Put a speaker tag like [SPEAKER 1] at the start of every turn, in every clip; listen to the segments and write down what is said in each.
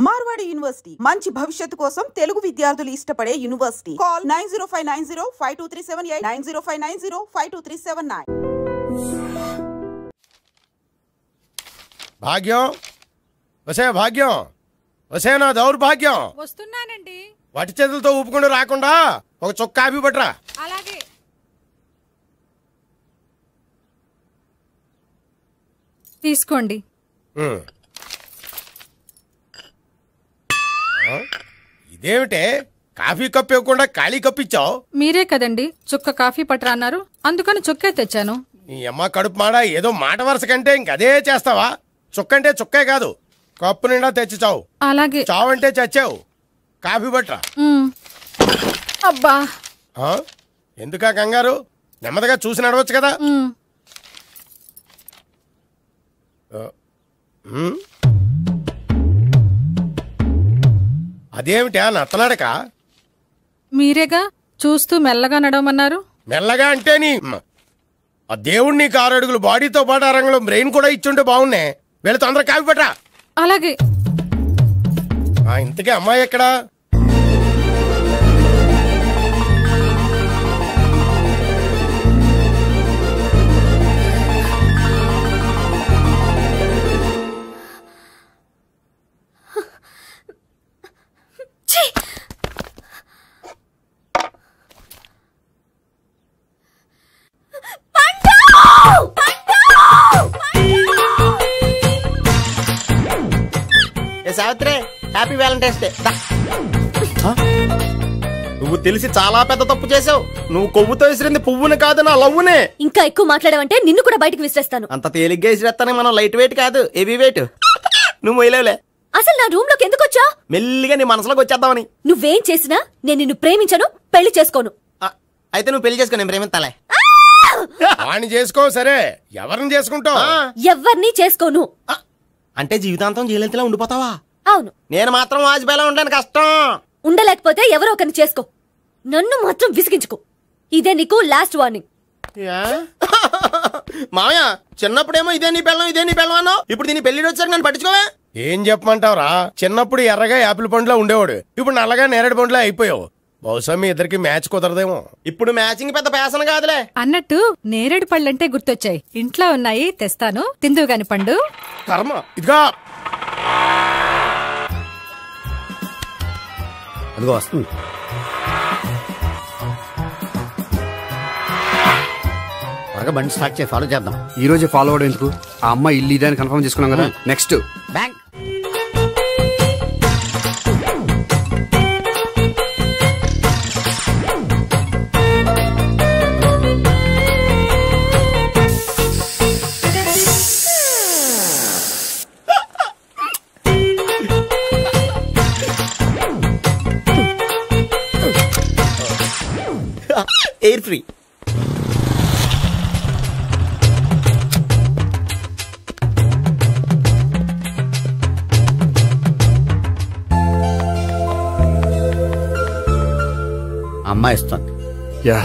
[SPEAKER 1] Marwadi university మంచి భవిష్యత్తు కోసం తెలుగు విద్యార్థులు ఇష్టపడే యూనివర్సిటీ. కాల్ 9059052378 9059052379.
[SPEAKER 2] భాగ్యం వసే భాగ్యం వసే నా దౌర్భాగ్యం.
[SPEAKER 3] వస్తున్నానండి.
[SPEAKER 2] వటి చేతులతో ఊపుకుండా రాకుండా ఒక చొక్క కాఫీ పట్టరా.
[SPEAKER 3] అలాగే. తీసుకోండి.
[SPEAKER 2] ఇదేమిటే కాఫీ కప్పు ఇవ్వకుండా ఖాళీ కప్పు ఇచ్చావు?
[SPEAKER 3] మీరే కదండి చుక్క కాఫీ పట్టరా అన్నారు, అందుకని చుక్కే తెచ్చాను.
[SPEAKER 2] నీ అమ్మ కడుపు మాడ, ఏదో మాట వరుస కంటే ఇంకదే చేస్తావా? చుక్కంటే చుక్కే కాదు, కప్పు నిండా తెచ్చి చావు.
[SPEAKER 3] అలాగే.
[SPEAKER 2] చావు అంటే చచ్చావు. కాఫీ పట్టరా.
[SPEAKER 3] అబ్బా
[SPEAKER 2] ఎందుకా కంగారు? నెమ్మదిగా చూసి నడవచ్చు కదా. అదేమిటా నత్తలాడక?
[SPEAKER 3] మీరేగా చూస్తూ మెల్లగా నడవమన్నారు.
[SPEAKER 2] మెల్లగా అంటే నీ ఆ దేవుడు నీకు 6 అడుగులు బాడీతో పాటు ఆ రంగంలో బ్రెయిన్ కూడా ఇచ్చుంటే బాగున్నాయి. వెళ్ళి తొందరగా కాఫీ పట్టరా.
[SPEAKER 3] అలాగే.
[SPEAKER 2] ఇంతకీ అమ్మాయి ఎక్కడా?
[SPEAKER 4] Savitri, happy Valentine's day. నువ్వు తెలిసి చాలా పెద్ద తప్పు చేసావు. నువ్వు కొవ్వుతో విసిరింది పువ్వుని కాదు, నా లవ్వునే.
[SPEAKER 5] ఇంకా ఎక్కువ మాట్లాడావంటే నిన్ను కూడా బయటకు విసిరేస్తాను.
[SPEAKER 4] అంత తేలిగ్గా విసిరేస్తానే, మనం లైట్ వెయిట్ కాదు, హెవీ వెయిట్. నువ్వు మొయ్యలేవులే.
[SPEAKER 5] అసలు నా రూమ్ లోకి ఎందుకు వచ్చా?
[SPEAKER 4] మెల్లిగా నీ మనసులోకి వచ్చేద్దామని.
[SPEAKER 5] నువ్వేం చేసినా నేను నిన్ను ప్రేమించను, పెళ్లి చేసుకోను.
[SPEAKER 4] అయితే నువ్వు పెళ్లి చేసుకో, నేను ప్రేమిస్తాలే.
[SPEAKER 2] వాణ్ణి చేసుకో. సరే, ఎవరిని చేసుకుంటావు?
[SPEAKER 5] ఎవరిని చేసుకోను.
[SPEAKER 4] అంటే జీవితాంతం జయలలితలా ఉండిపోతావా?
[SPEAKER 5] అవును.
[SPEAKER 4] నేను మాత్రం వాజ్పేయిలా ఉండడానికి కష్టం.
[SPEAKER 5] ఉండలేకపోతే ఎవరో ఒకరిని చేసుకో, నన్ను మాత్రం విసిగించుకో. ఇదే నీకు లాస్ట్ వార్నింగ్.
[SPEAKER 4] మామయ్య, చిన్నప్పుడేమో ఇదే నీ పెళ్ళం అన్నావు. ఇప్పుడు దీని పెళ్లి వచ్చాక నన్ను పట్టించుకోవే.
[SPEAKER 2] ఏం చెప్పమంటావురా? చిన్నప్పుడు ఎర్రగా యాపిల్ పండులా ఉండేవాడు, ఇప్పుడు నల్లగా నేరేడు పండులా అయిపోయావు. బహుశా మీ ఇద్దరికి మ్యాచ్ కుదరదేమో.
[SPEAKER 4] ఇప్పుడు మ్యాచింగ్ పెద్ద ఫ్యాషన్ కాదులే.
[SPEAKER 3] అన్నట్టు నేరేడు పళ్ళంటే గుర్తొచ్చాయి. ఇంట్లో ఉన్నాయి, తెస్తాను, తిందువు గాని పండు.
[SPEAKER 2] కర్మ. ఇదిగా
[SPEAKER 6] అదిగో వస్తుంది. త్వరగా బండి స్టార్ట్ చేసి ఫాలో చేద్దాం.
[SPEAKER 7] ఈ రోజే ఫాలో అవడం ఎందుకు? ఆ అమ్మాయి ఇల్లు ఇదే అని కన్ఫర్మ్ చేసుకున్నాం కదా. Next
[SPEAKER 6] bank.
[SPEAKER 4] Air free.
[SPEAKER 6] అమ్మాయి ఇస్తుంది.
[SPEAKER 7] యా.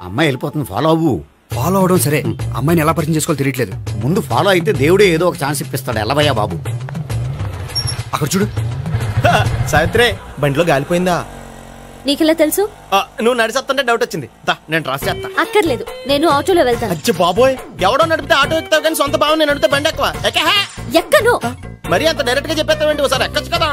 [SPEAKER 6] అమ్మాయి వెళ్ళిపోతుంది, ఫాలో అవ్వు.
[SPEAKER 7] ఫాలో అవడం సరే, అమ్మాయిని ఎలా పరిచయం చేసుకోవాలో తెలియట్లేదు.
[SPEAKER 6] ముందు ఫాలో అయితే దేవుడే ఏదో ఒక ఛాన్స్ ఇప్పిస్తాడు. ఎల్లవయ్యా బాబు.
[SPEAKER 7] అక్కడ చూడు.
[SPEAKER 4] సావిత్రి, బండిలో గాలిపోయిందా?
[SPEAKER 5] నీకెలా తెలుసు?
[SPEAKER 4] నువ్వు నడిచేస్తుంటే డౌట్ వచ్చింది. నేను డ్రాస్ చేస్తా.
[SPEAKER 5] అక్కర్లేదు, నేను ఆటోలో వెళ్తాను.
[SPEAKER 4] అచ్చి బాబోయ్, ఎవడో నడిపితే ఆటో ఎక్కుతావు కానీ సొంత భావం నేను నడిపితే బండి ఎక్కువ.
[SPEAKER 5] ఎక్కను.
[SPEAKER 4] మరి అంత డైరెక్ట్ గా చెప్పేస్తావేంటి? ఒకసారి ఎక్కొచ్చు కదా.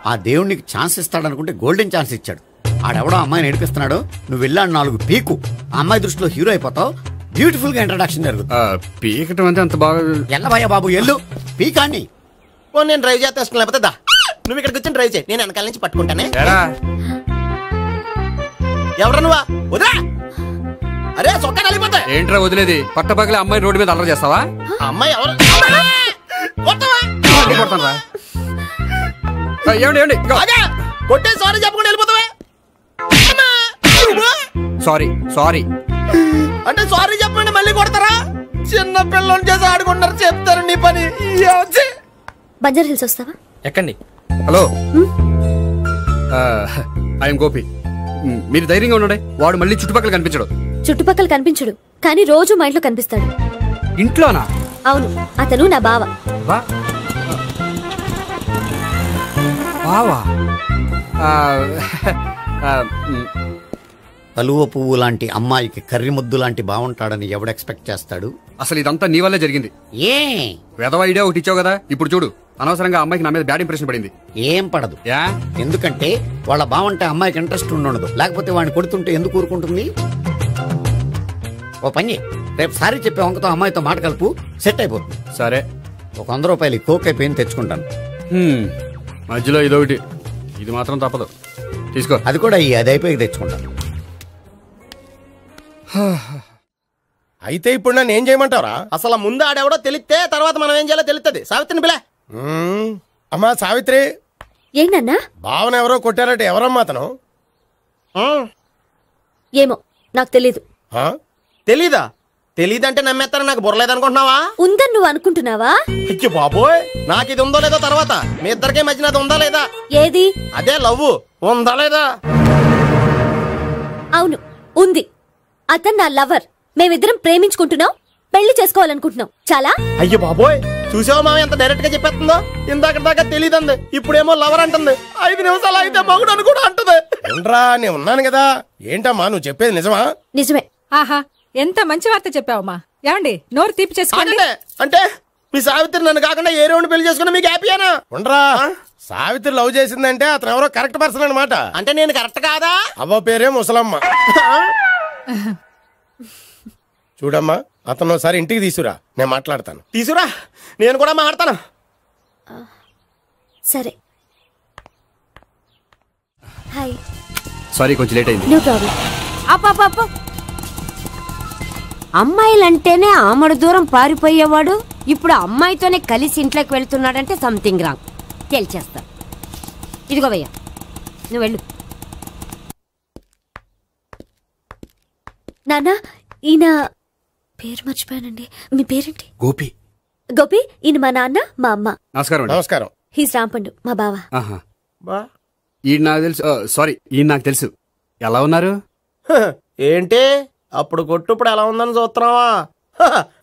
[SPEAKER 6] ఆ దేవుడికి ఛాన్స్ ఇస్తాడనుకుంటే గోల్డెన్ ఛాన్స్ ఇచ్చాడు. ఆడెవడో అమ్మాయిని నడిపిస్తున్నాడు, నువ్వు వెళ్ళాడు 4 పీకు. ఆ అమ్మాయి దృష్టిలో హీరో అయిపోతావు. బ్యూటిఫుల్ గా ఇంట్రడక్షన్ జరుగుతుంది.
[SPEAKER 7] పీకటం అంటే అంత బాగా.
[SPEAKER 6] ఎల్లవయ్యా బాబు, ఎల్లు పీకాన్ని.
[SPEAKER 4] నేను డ్రైవ్ చేస్తాను, లేకపోతే దా నువ్వు ఇక్కడికి వచ్చి డ్రైవ్ చేయి, నేను వెనకాల నుంచి పట్టుకుంటానే. ఎవరు నువ్వా? వదిలే. అరే చొక్కా కలిపోతా.
[SPEAKER 7] ఏంట్రా వదిలేది? పట్టపగలే అమ్మాయి రోడ్డు మీద అల్లరి చేస్తావా?
[SPEAKER 4] అమ్మాయి ఎవరు? కొట్టే సారీ చెప్పకుండా వెళ్ళిపోతావా?
[SPEAKER 7] సారీ
[SPEAKER 4] అంటే సారీ చెప్పండి మళ్ళీ కొడతారా? చిన్న పిల్లలు చేసి ఆడుకుంటారు, చెప్తారు నీ పని.
[SPEAKER 5] బంజారా హిల్స్ వస్తావా?
[SPEAKER 4] ఎక్కండి.
[SPEAKER 7] Hello, I'm Gopi. మీరు ధైర్యంగా ఉండండి. వాడు మళ్ళీ చుట్టుపక్కల కనిపించడు.
[SPEAKER 5] చుట్టుపక్కల కనిపించడు, కానీ రోజు మా ఇంట్లో కనిపిస్తాడు.
[SPEAKER 7] ఇంట్లోనా?
[SPEAKER 5] అవును, అతను నా బావ.
[SPEAKER 7] బావా?
[SPEAKER 6] కలువ పువ్వు లాంటి అమ్మాయికి కర్రి ముద్దు లాంటి బాగుంటాడని ఎవడు ఎక్స్పెక్ట్ చేస్తాడు?
[SPEAKER 7] అసలు ఇదంతా నీ వల్లే జరిగింది.
[SPEAKER 6] ఏ
[SPEAKER 7] వెధవ ఐడియా ఒకటి ఇచ్చావు కదా, ఇప్పుడు చూడు. అనవసరంగా అమ్మాయికి నా మీద బ్యాడ్ ఇంప్రెషన్ పడింది.
[SPEAKER 6] ఏం పడదు.
[SPEAKER 7] యా?
[SPEAKER 6] ఎందుకంటే వాళ్ళ బావంటే అమ్మాయికి ఇంట్రెస్ట్ ఉండదు. లేకపోతే వాడిని కొడుతుంటే ఎందుకు ఊరుకుంటుంది? ఓ పని, రేపు సారీ చెప్పే వంకతో అమ్మాయితో మాట కలుపు, సెట్ అయిపోతుంది.
[SPEAKER 7] సరే,
[SPEAKER 6] ఒక 100 రూపాయలు కోక్ అయిపోయింది తెచ్చుకుంటాను.
[SPEAKER 7] మధ్యలో ఇదొకటి, ఇది మాత్రం తప్పదు. తీసుకో.
[SPEAKER 6] అది కూడా అది అయిపోయి తెచ్చుకుంటాను.
[SPEAKER 2] అయితే ఇప్పుడు నన్ను ఏం చేయమంటారా?
[SPEAKER 4] అసలు ముందు ఆడెవడో తెలిస్తే తర్వాత మనం ఏం చేయాలో తెలుస్తుంది. సావిత్రిని పిల్ల.
[SPEAKER 2] అమ్మా సావిత్రి,
[SPEAKER 5] ఏంటన్నా?
[SPEAKER 2] భావన ఎవరో కొట్టారట. ఎవరమ్మా అతను?
[SPEAKER 5] ఏమో నాకు తెలీదు.
[SPEAKER 2] ఆ?
[SPEAKER 4] తెలీదా? తెలీదంటే నమ్మేస్తారని నాకు బుర్రలేదనుకుంటున్నావా?
[SPEAKER 5] ఉందని నువ్వు అనుకుంటున్నావా?
[SPEAKER 4] అయ్యో బాబోయ్, నాకు ఇది ఉందో లేదో తర్వాత. మీ ఇద్దరికే మధ్యన అది ఉందా లేదా?
[SPEAKER 5] ఏది?
[SPEAKER 4] అదే లవ్ ఉందా లేదా?
[SPEAKER 5] అవును, ఉంది. అతను నా లవర్. మేమిద్దరం ప్రేమించుకుంటున్నాం, పెళ్లి చేసుకోవాలనుకుంటున్నాం. చాలా.
[SPEAKER 4] అయ్యో బాబోయ్, చూసావా మామ ఎంత డైరెక్ట్ గా చెప్పేస్తుందో? ఇందాక దాకా తెలియదండి, ఇప్పుడేమో లవర్ అంటుంది. 5 నిమిషాలు అయితే మగుడు అని కూడా అంటుంది.
[SPEAKER 2] ఏంట్రా, నేను ఉన్నాను కదా. ఏంటమ్మా నువ్వు చెప్పేది నిజమా?
[SPEAKER 5] నిజమే.
[SPEAKER 3] ఆహా, ఎంత మంచి వార్త చెప్పావమ్మా. ఏమండి, నోరు తీపి చేసుకోండి.
[SPEAKER 4] అంటే మీ సావిత్రి నన్ను కాకుండా ఏ రౌండ్ పెళ్లి చేసుకున్నా మీకు హ్యాపీయేనా?
[SPEAKER 2] ఉండరా, సావిత్రి లవ్ చేసిందంటే అతను ఎవరో కరెక్ట్ పర్సన్ అనమాట.
[SPEAKER 4] అంటే నేను కరెక్ట్ కాదా?
[SPEAKER 2] అవ్వ పేరే ముసలమ్మ. చూడమ్మా, అతను ఒకసారి ఇంటికి తీసుకురా, నేను మాట్లాడతాను.
[SPEAKER 4] తీసురా, నేను కూడా మాట్లాడతాను.
[SPEAKER 5] సరే. హాయ్.
[SPEAKER 7] సారీ, కొంచెం లేట్ అయింది.
[SPEAKER 5] No problem.
[SPEAKER 8] అప్ప అమ్మాయిలంటేనే ఆమడు దూరం పారిపోయేవాడు ఇప్పుడు అమ్మాయితోనే కలిసి ఇంట్లోకి వెళ్తున్నాడంటే సంథింగ్ రాంగ్. తేల్చేస్తా. ఇదిగో భయ్యా, నువ్వు వెళ్ళు.
[SPEAKER 5] నాన్న, ఈయన పేరు మర్చిపోయానండి. మీ పేరేంటి?
[SPEAKER 7] గోపి.
[SPEAKER 5] గోపి. ఈయన మా నాన్న, మా అమ్మ.
[SPEAKER 7] నమస్కారం అండి.
[SPEAKER 2] నమస్కారం.
[SPEAKER 5] హీస్ రాంపండు, మా బావ.
[SPEAKER 7] ఆహా, ఈయన నాకు తెలుసు. సారీ, ఈయన నాకు తెలుసు. ఎలా ఉన్నారు?
[SPEAKER 4] ఏంటి అప్పుడు కొట్టు ఇప్పుడు ఎలా ఉందని చూస్తున్నావా?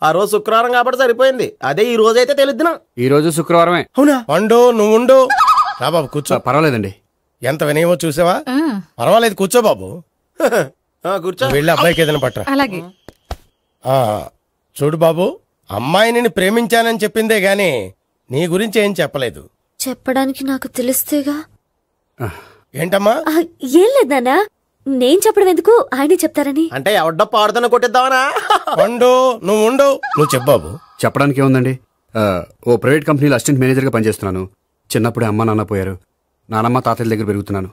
[SPEAKER 4] ఆ రోజు శుక్రవారం కాబట్టి సరిపోయింది. అదే ఈ రోజు అయితే తెలుద్దునా.
[SPEAKER 7] ఈ రోజు శుక్రవారమే.
[SPEAKER 4] అవునా?
[SPEAKER 2] పండు నువ్వు ఉండు. రా బాబు కూర్చో.
[SPEAKER 7] పర్వాలేదండి.
[SPEAKER 2] ఎంత వినయమో చూసావా? పర్వాలేదు, కూర్చో బాబు.
[SPEAKER 4] కూర్చో.
[SPEAKER 2] వెళ్ళి అబ్బాయికి ఏదైనా పట్టరా.
[SPEAKER 3] అలాగే.
[SPEAKER 2] చూడు బాబు, అమ్మాయిని ప్రేమించానని చెప్పిందే గాని నీ గురించి ఏం చెప్పలేదు.
[SPEAKER 5] చెప్పడానికి నాకు తెలిస్తేగా.
[SPEAKER 2] ఏంటమ్మా?
[SPEAKER 5] ఏం లేదు నాన్న, నేను చెప్పడం ఎందుకు, ఆయనే చెప్తారని.
[SPEAKER 4] అంటే ఎవడ్డో పాడుతున్న కొట్టిద్దామనా?
[SPEAKER 2] పండు నువ్వు ఉండు. నువ్వు చెప్పు బాబు.
[SPEAKER 7] చెప్పడానికి ఏముందండి, ఓ ప్రైవేట్ కంపెనీలో అసిస్టెంట్ మేనేజర్గా పనిచేస్తున్నాను. చిన్నప్పుడే అమ్మ నాన్న పోయారు. నానమ్మ తాతయ్య దగ్గర పెరుగుతున్నాను.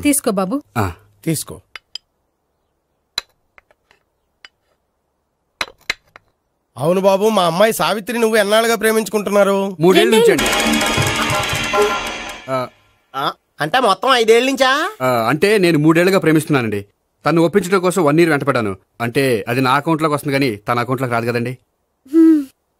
[SPEAKER 3] తీసుకో బాబు.
[SPEAKER 2] తీసుకో. అవును బాబు, మా అమ్మాయి సావిత్రి నువ్వు ఎన్నాళ్ళుగా ప్రేమించుకుంటున్నారు?
[SPEAKER 7] 3 ఏళ్ళ నుంచి అండి.
[SPEAKER 4] అంటే మొత్తం 5 ఏళ్ళ నుంచా?
[SPEAKER 7] అంటే నేను 3 ఏళ్ళుగా ప్రేమిస్తున్నానండి. తను ఒప్పించడం కోసం 1 year వెంటపడ్డాను. అంటే అది నా అకౌంట్లోకి వస్తుంది కానీ తన అకౌంట్లోకి రాదు కదండి.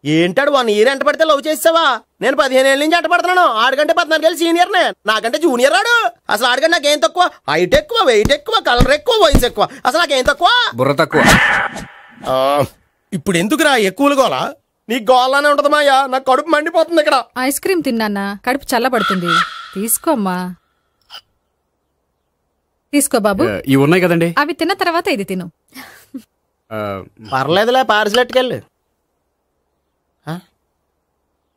[SPEAKER 4] ఏంటాడు 1 year ఎంట పడితే లవ్ చేసావా? నేను 15 ఏళ్ళ నుంచి ఎంట పడుతున్నాను. ఆడికంటే 14 ఏళ్ళు సీనియర్నే, నాకంటే జూనియర్ రాడు. అసలు ఆడికంటే నాకేం తక్కువ? హైట్ ఎక్కువ, వెయిట్ ఎక్కువ, కలర్ ఎక్కువ, వయసు ఎక్కువ. అసలు నాకేం తక్కువ?
[SPEAKER 7] బుర్ర తక్కువ.
[SPEAKER 2] ఇప్పుడు ఎందుకురా ఎక్కువలు గోలా?
[SPEAKER 4] నీకు గోళ్ళనే ఉంటది మాయా, నాకు కడుపు మండిపోతుంది ఇక్కడ.
[SPEAKER 3] ఐస్ క్రీమ్ తిన్నానా, కడుపు చల్లబడుతుంది. తీసుకోమ్మా. తీసుకో బాబు.
[SPEAKER 7] ఇవి ఉన్నాయి కదండి,
[SPEAKER 3] అవి తిన్న తర్వాత ఇది తిను.
[SPEAKER 4] పర్లేదులే, పార్సిలెట్కెళ్ళి.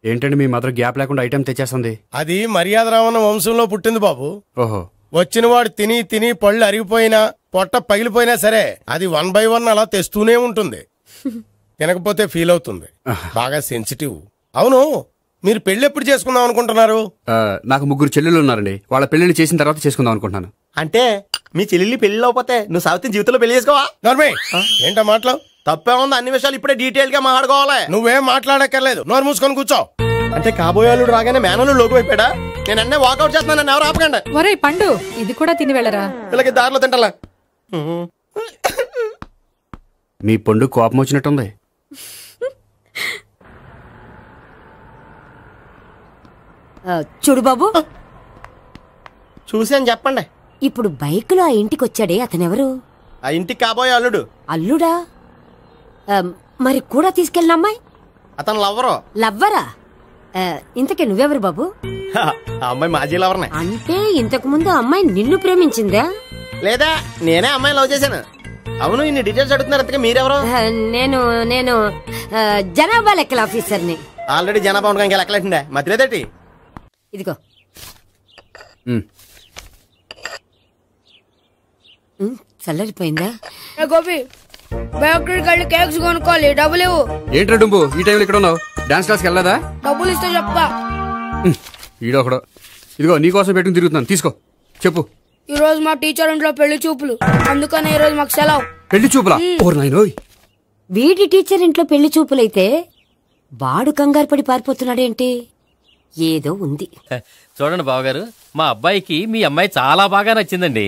[SPEAKER 7] ఏంటండి మీ మదర్ గ్యాప్ లేకుండా ఐటెం తెచ్చేస్తుంది?
[SPEAKER 2] అది మర్యాద రావణ వంశంలో పుట్టింది బాబు.
[SPEAKER 7] ఓహో.
[SPEAKER 2] వచ్చినవాడు తిని తిని పళ్ళు అరిగిపోయినా పొట్ట పగిలిపోయినా సరే అది 1 by 1 అలా తెస్తూనే ఉంటుంది. తినకపోతే ఫీల్ అవుతుంది. బాగా సెన్సిటివ్. అవును, మీరు పెళ్లి ఎప్పుడు చేసుకుందాం అనుకుంటున్నారు?
[SPEAKER 7] నాకు 3 చెల్లెళ్ళు ఉన్నారండి. వాళ్ళ పెళ్లిళ్ళు చేసిన తర్వాత చేసుకుందాం అనుకుంటున్నాను.
[SPEAKER 4] అంటే మీ చెల్లి పెళ్లి అవపోతే నువ్వు సావిత్రి జీవితంలో పెళ్లి చేసుకోవా?
[SPEAKER 2] నోర్మే, ఏంటో మాటలు?
[SPEAKER 4] తప్పే ఉంది, అన్ని విషయాలు ఇప్పుడే డీటెయిల్ గా మాట్లాడుకోవాలి.
[SPEAKER 2] నువ్వేం మాట్లాడక్కర్లేదు, నోరు మూసుకొని కూర్చో.
[SPEAKER 4] అంటే కాబోయేవాళ్ళు రాగానే మేనలు లోకి అయిపోయాడా? నేను అన్నీ వాకౌట్ చేస్తున్నాను, నన్ను ఎవరు ఆపకండి.
[SPEAKER 3] ఒరే పండు, ఇది కూడా తిని వెళ్ళరా.
[SPEAKER 4] వీళ్ళకి దారిలో తింటలా.
[SPEAKER 7] మీ పండు కోపం వచ్చినట్టుంది.
[SPEAKER 8] చూడు బాబు,
[SPEAKER 4] చూసాను చెప్పండి.
[SPEAKER 8] ఇప్పుడు బైక్లో ఆ ఇంటికి వచ్చాడే అతనెవరు?
[SPEAKER 4] ఆ ఇంటికి కాబోయే అల్లుడు.
[SPEAKER 8] అల్లుడా? మరి కూడా తీసుకెళ్ళిన అమ్మాయి?
[SPEAKER 4] అతను లవ్వరు.
[SPEAKER 8] లవ్వరా? ఇంతకీ నువ్వెవరు బాబు?
[SPEAKER 4] ఆ అమ్మాయి మాజీ లవర్నే.
[SPEAKER 8] అంటే ఇంతకు ముందు అమ్మాయి నిన్ను ప్రేమించిందా?
[SPEAKER 4] లేదా నేనే అమ్మాయి లవ్ చేశాను. అవును, ఇన్ని డీటెయిల్స్ అడుగుతున్నారు. అంతగా మీరెవరు?
[SPEAKER 8] నేను నేను జనాభా లెక్కల ఆఫీసర్ని.
[SPEAKER 4] ఆల్రెడీ జనాభా ఉండగా ఇంకా లెక్కలేటండే మధ్యలేదేటి.
[SPEAKER 8] ఇదిగో. చల్లరిపోయిందా?
[SPEAKER 9] గోపి బయోక్రిటిక్ వెళ్ళి కేక్స్ కొనుక్కోవాలి, డబ్బులు ఇవ్వు.
[SPEAKER 7] ఏంట్రా డుంబు ఈ టైంలో ఇక్కడ ఉన్నావు? డాన్స్ క్లాస్కి వెళ్ళదా?
[SPEAKER 9] డబ్బులు ఇస్తే చెప్తా.
[SPEAKER 7] ఈడొకడు. ఇదిగో నీకోసం పెట్టుకుని తిరుగుతున్నాను, తీసుకో. చెప్పు.
[SPEAKER 9] ఈ రోజు మా టీచర్ ఇంట్లో పెళ్లి చూపులు, అందుకని ఈ రోజు మాకు సెలవు.
[SPEAKER 7] పెళ్లి చూపులా? ఓర్ నాయనోయ్.
[SPEAKER 8] వీడి టీచర్ ఇంట్లో పెళ్లి చూపులైతే వాడు కంగారు పడి పారిపోతున్నాడేంటి? ఏదో ఉంది.
[SPEAKER 10] చూడండి బావగారు, మా అబ్బాయికి మీ అమ్మాయి చాలా బాగా నచ్చిందండి.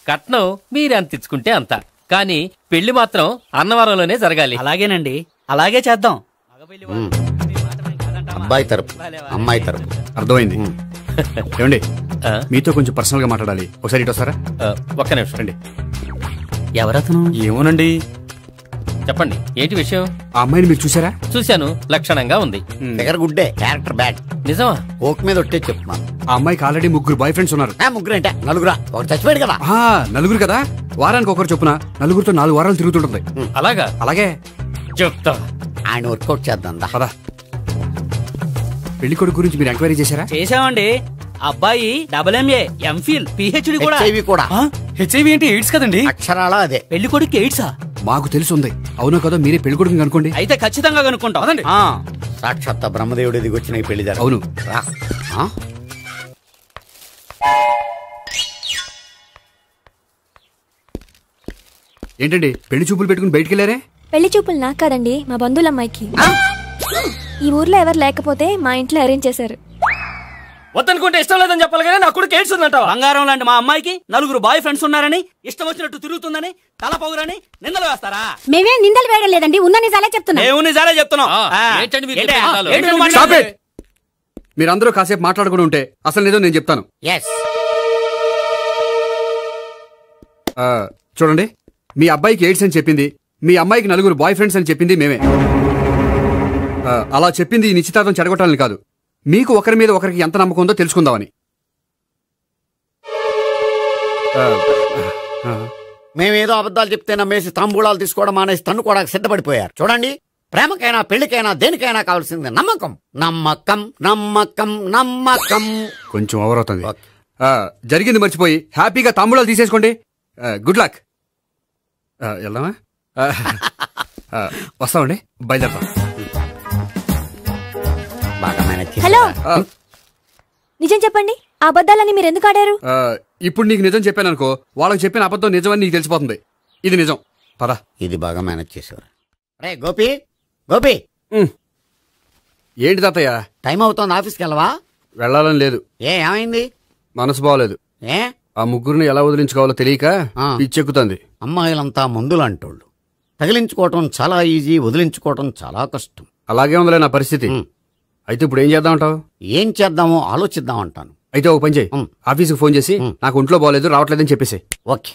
[SPEAKER 10] కట్నం మీరు ఎంత ఇచ్చుకుంటే అంత, కానీ పెళ్లి మాత్రం అన్నవరంలోనే జరగాలి.
[SPEAKER 11] అలాగేనండి, అలాగే చేద్దాం.
[SPEAKER 6] అబ్బాయి తరపు అమ్మాయి తరపు.
[SPEAKER 7] అర్థమైంది. ఏమండి, మీతో కొంచెం పర్సనల్ గా మాట్లాడాలి. ఒకసారి ఇటు వస్తారా?
[SPEAKER 10] ఒక్క నిమిషం రండి.
[SPEAKER 11] ఎవరతను?
[SPEAKER 7] ఏమోనండి.
[SPEAKER 10] చెప్పండి, ఏంటి విషయం?
[SPEAKER 7] ఆ అమ్మాయిని మీరు చూసారా?
[SPEAKER 10] చూశాను, లక్షణంగా ఉంది.
[SPEAKER 6] ఫిగర్ గుడ్డే, క్యారెక్టర్ బ్యాడ్.
[SPEAKER 10] నిజమా?
[SPEAKER 6] కోక్ మీద ఒట్టే చెప్తున్నాను.
[SPEAKER 7] ఆ అమ్మాయికి ఆల్రెడీ 3 బాయ్ ఫ్రెండ్స్ ఉన్నారు.
[SPEAKER 6] 3 అంటే 4? ఒకటి చచ్చిపోయాడు కదా.
[SPEAKER 7] 4 కదా, వారానికి ఒకరు చొప్పున 4తో 4 వారాలు తిరుగుతుంటుంది.
[SPEAKER 10] అలాగా?
[SPEAKER 7] అలాగే
[SPEAKER 10] చెప్తా.
[SPEAKER 6] ఆయన వర్కౌట్ చేద్దాం
[SPEAKER 7] పదా. పెళ్లి కొడుకు గురించి మీరు ఎంక్వైరీ చేశారా?
[SPEAKER 11] చేశామండి. అబ్బాయి MA, MPhil, PhD కూడా.
[SPEAKER 6] హెచ్ఐవి కూడా.
[SPEAKER 11] హెచ్ఐవి అంటే ఎయిడ్స్ కదండి?
[SPEAKER 6] అక్షరాలా అదే.
[SPEAKER 11] పెళ్లి కొడుకు ఎయిడ్సా?
[SPEAKER 7] మాకు తెలుసుంది. అవునో కదా, మీరే పెళ్లి కొడుకుని కనుకోండి.
[SPEAKER 11] అయితే ఖచ్చితంగా కనుక్కుంటాం.
[SPEAKER 6] సాక్షాత్ బ్రహ్మదేవుడి దిగి వచ్చిన ఈ పెళ్లి జరగదు.
[SPEAKER 7] అవును. ఏంటండి పెళ్లి చూపులు పెట్టుకుని బయటికి వెళ్ళారే?
[SPEAKER 12] పెళ్లి చూపులు నాకు కాదండి, మా బంధువుల అమ్మాయికి. ఈ ఊర్లో ఎవరు లేకపోతే మా ఇంట్లో అరేంజ్ చేశారు.
[SPEAKER 10] వద్దనుకుంటే ఇష్టం లేదని చెప్పాలి కానీ నా కొడుకు ఎయిడ్స్ ఉందంటావా?
[SPEAKER 11] బంగారం లాంటి మా అమ్మాయికి 4 బాయ్ ఫ్రెండ్స్ ఉన్నారని, ఇష్టం వచ్చినట్టు తిరుగుతుందని, తల పౌరని నిందలు వేస్తారా?
[SPEAKER 8] మేమే నిందలు వేయడం లేదండి, ఉన్న నిజాలే చెప్తున్నా.
[SPEAKER 11] మేము నిజాలే చెప్తున్నాం.
[SPEAKER 7] మీరందరూ కాసేపు మాట్లాడుకుని ఉంటే అసలు నిజం నేను చెప్తాను. చూడండి, మీ అబ్బాయికి ఎయిడ్స్ అని చెప్పింది, మీ అమ్మాయికి 4 బాయ్ ఫ్రెండ్స్ అని చెప్పింది మేమే. అలా చెప్పింది ఈ నిశ్చితార్థం చెడగొట్టాలని కాదు, మీకు ఒకరి మీద ఒకరికి ఎంత నమ్మకం ఉందో తెలుసుకుందామని.
[SPEAKER 6] మేమేదో అబద్ధాలు చెప్తే నమ్మేసి తాంబూలాలు తీసుకోవడం మానేసి తన్నుకోవడానికి సిద్ధపడిపోయారు. చూడండి, ప్రేమకైనా పెళ్లికైనా దేనికైనా కావాల్సింది నమ్మకం. నమ్మకం నమ్మకం నమ్మకం.
[SPEAKER 7] కొంచెం ఓవర్ అవుతుంది. జరిగింది మర్చిపోయి హ్యాపీగా తాంబూలాలు తీసేసుకోండి. Good luck. వెళ్దామా? వస్తామండి, బయలుదేరతాం.
[SPEAKER 12] హలో, నిజం చెప్పండి, ఆ అబద్ధాలని మీరు ఎందుకు ఆడారు?
[SPEAKER 7] ఇప్పుడు నీకు నిజం చెప్పాను అనుకో, వాళ్ళకి చెప్పిన అబద్ధం నిజమని నీకు తెలిసిపోతుంది. ఇది నిజం. పద.
[SPEAKER 6] ఇది బాగా మేనేజ్ చేసేవారు. రే గోపి, గోపి.
[SPEAKER 7] ఏంటి తాతయ్య?
[SPEAKER 6] టైం అవుతోంది, ఆఫీస్కి వెళ్ళవా?
[SPEAKER 7] వెళ్ళాలని లేదు.
[SPEAKER 6] ఏమైంది?
[SPEAKER 7] మనసు బాగోలేదు. ఆ ముగ్గురిని ఎలా వదిలించుకోవాలో తెలియక పిచ్చెక్కుతుంది.
[SPEAKER 6] అమ్మాయిలంతా మందులాంటోళ్ళు. తగిలించుకోవటం చాలా ఈజీ, వదిలించుకోవటం చాలా కష్టం.
[SPEAKER 7] అలాగే ఉందిలే నా పరిస్థితి. అయితే ఇప్పుడు ఏం చేద్దామంటావు?
[SPEAKER 6] ఏం చేద్దామో ఆలోచిద్దామంటాను.
[SPEAKER 7] అయితే ఒక పని చేయి, ఆఫీస్కి ఫోన్ చేసి నాకు ఒంట్లో బాగోలేదు రావట్లేదని చెప్పేసి.
[SPEAKER 6] ఓకే.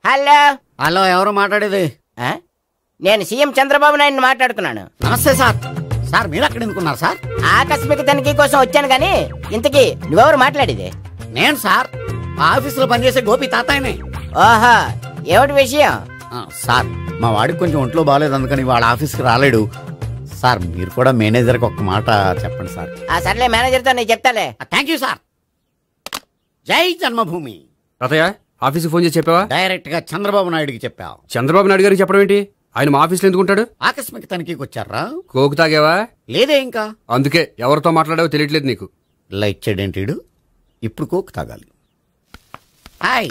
[SPEAKER 13] హలో.
[SPEAKER 6] హలో, ఎవరు మాట్లాడేది?
[SPEAKER 13] నేను సీఎం చంద్రబాబు నాయుడు మాట్లాడుతున్నాను.
[SPEAKER 6] నమస్తే సార్. సార్ మీరు అక్కడ ఎందుకున్నారు సార్?
[SPEAKER 13] ఆకస్మిక తనిఖీ కోసం వచ్చాను గానీ ఇంతకీ నువ్వెవరు మాట్లాడేది?
[SPEAKER 6] నేను సార్, ఆఫీసులో పనిచేసే గోపి తాతాయనే.
[SPEAKER 13] ఓహో, ఏమిటి విషయం?
[SPEAKER 6] సార్, మా వాడికి కొంచెం ఒంట్లో బాగాలేదు, అందుకని వాళ్ళ ఆఫీస్కి రాలేడు. సార్, మీరు కూడా మేనేజర్కి ఒక మాట చెప్పండి సార్.
[SPEAKER 13] సర్లే, మేనేజర్తో నేను చెప్తాలే.
[SPEAKER 6] Thank you sir. జై జన్మభూమి.
[SPEAKER 7] తాతయ్య, ఆఫీస్కి ఫోన్ చేసి చెప్పావా?
[SPEAKER 6] డైరెక్ట్ గా చంద్రబాబు నాయుడుకి చెప్పావు.
[SPEAKER 7] చంద్రబాబు నాయుడు గారికి చెప్పడం ఏంటి? ఆయన మా ఆఫీస్లో ఎందుకుంటాడు?
[SPEAKER 6] ఆకస్మిక తనిఖీకి వచ్చారా?
[SPEAKER 7] కోకు తాగావా?
[SPEAKER 6] లేదే ఇంకా.
[SPEAKER 7] అందుకే ఎవరితో మాట్లాడావో తెలియట్లేదు నీకు.
[SPEAKER 6] లైట్ చేయడేంటి? ఇప్పుడు కోక్ తాగాలి. హాయ్,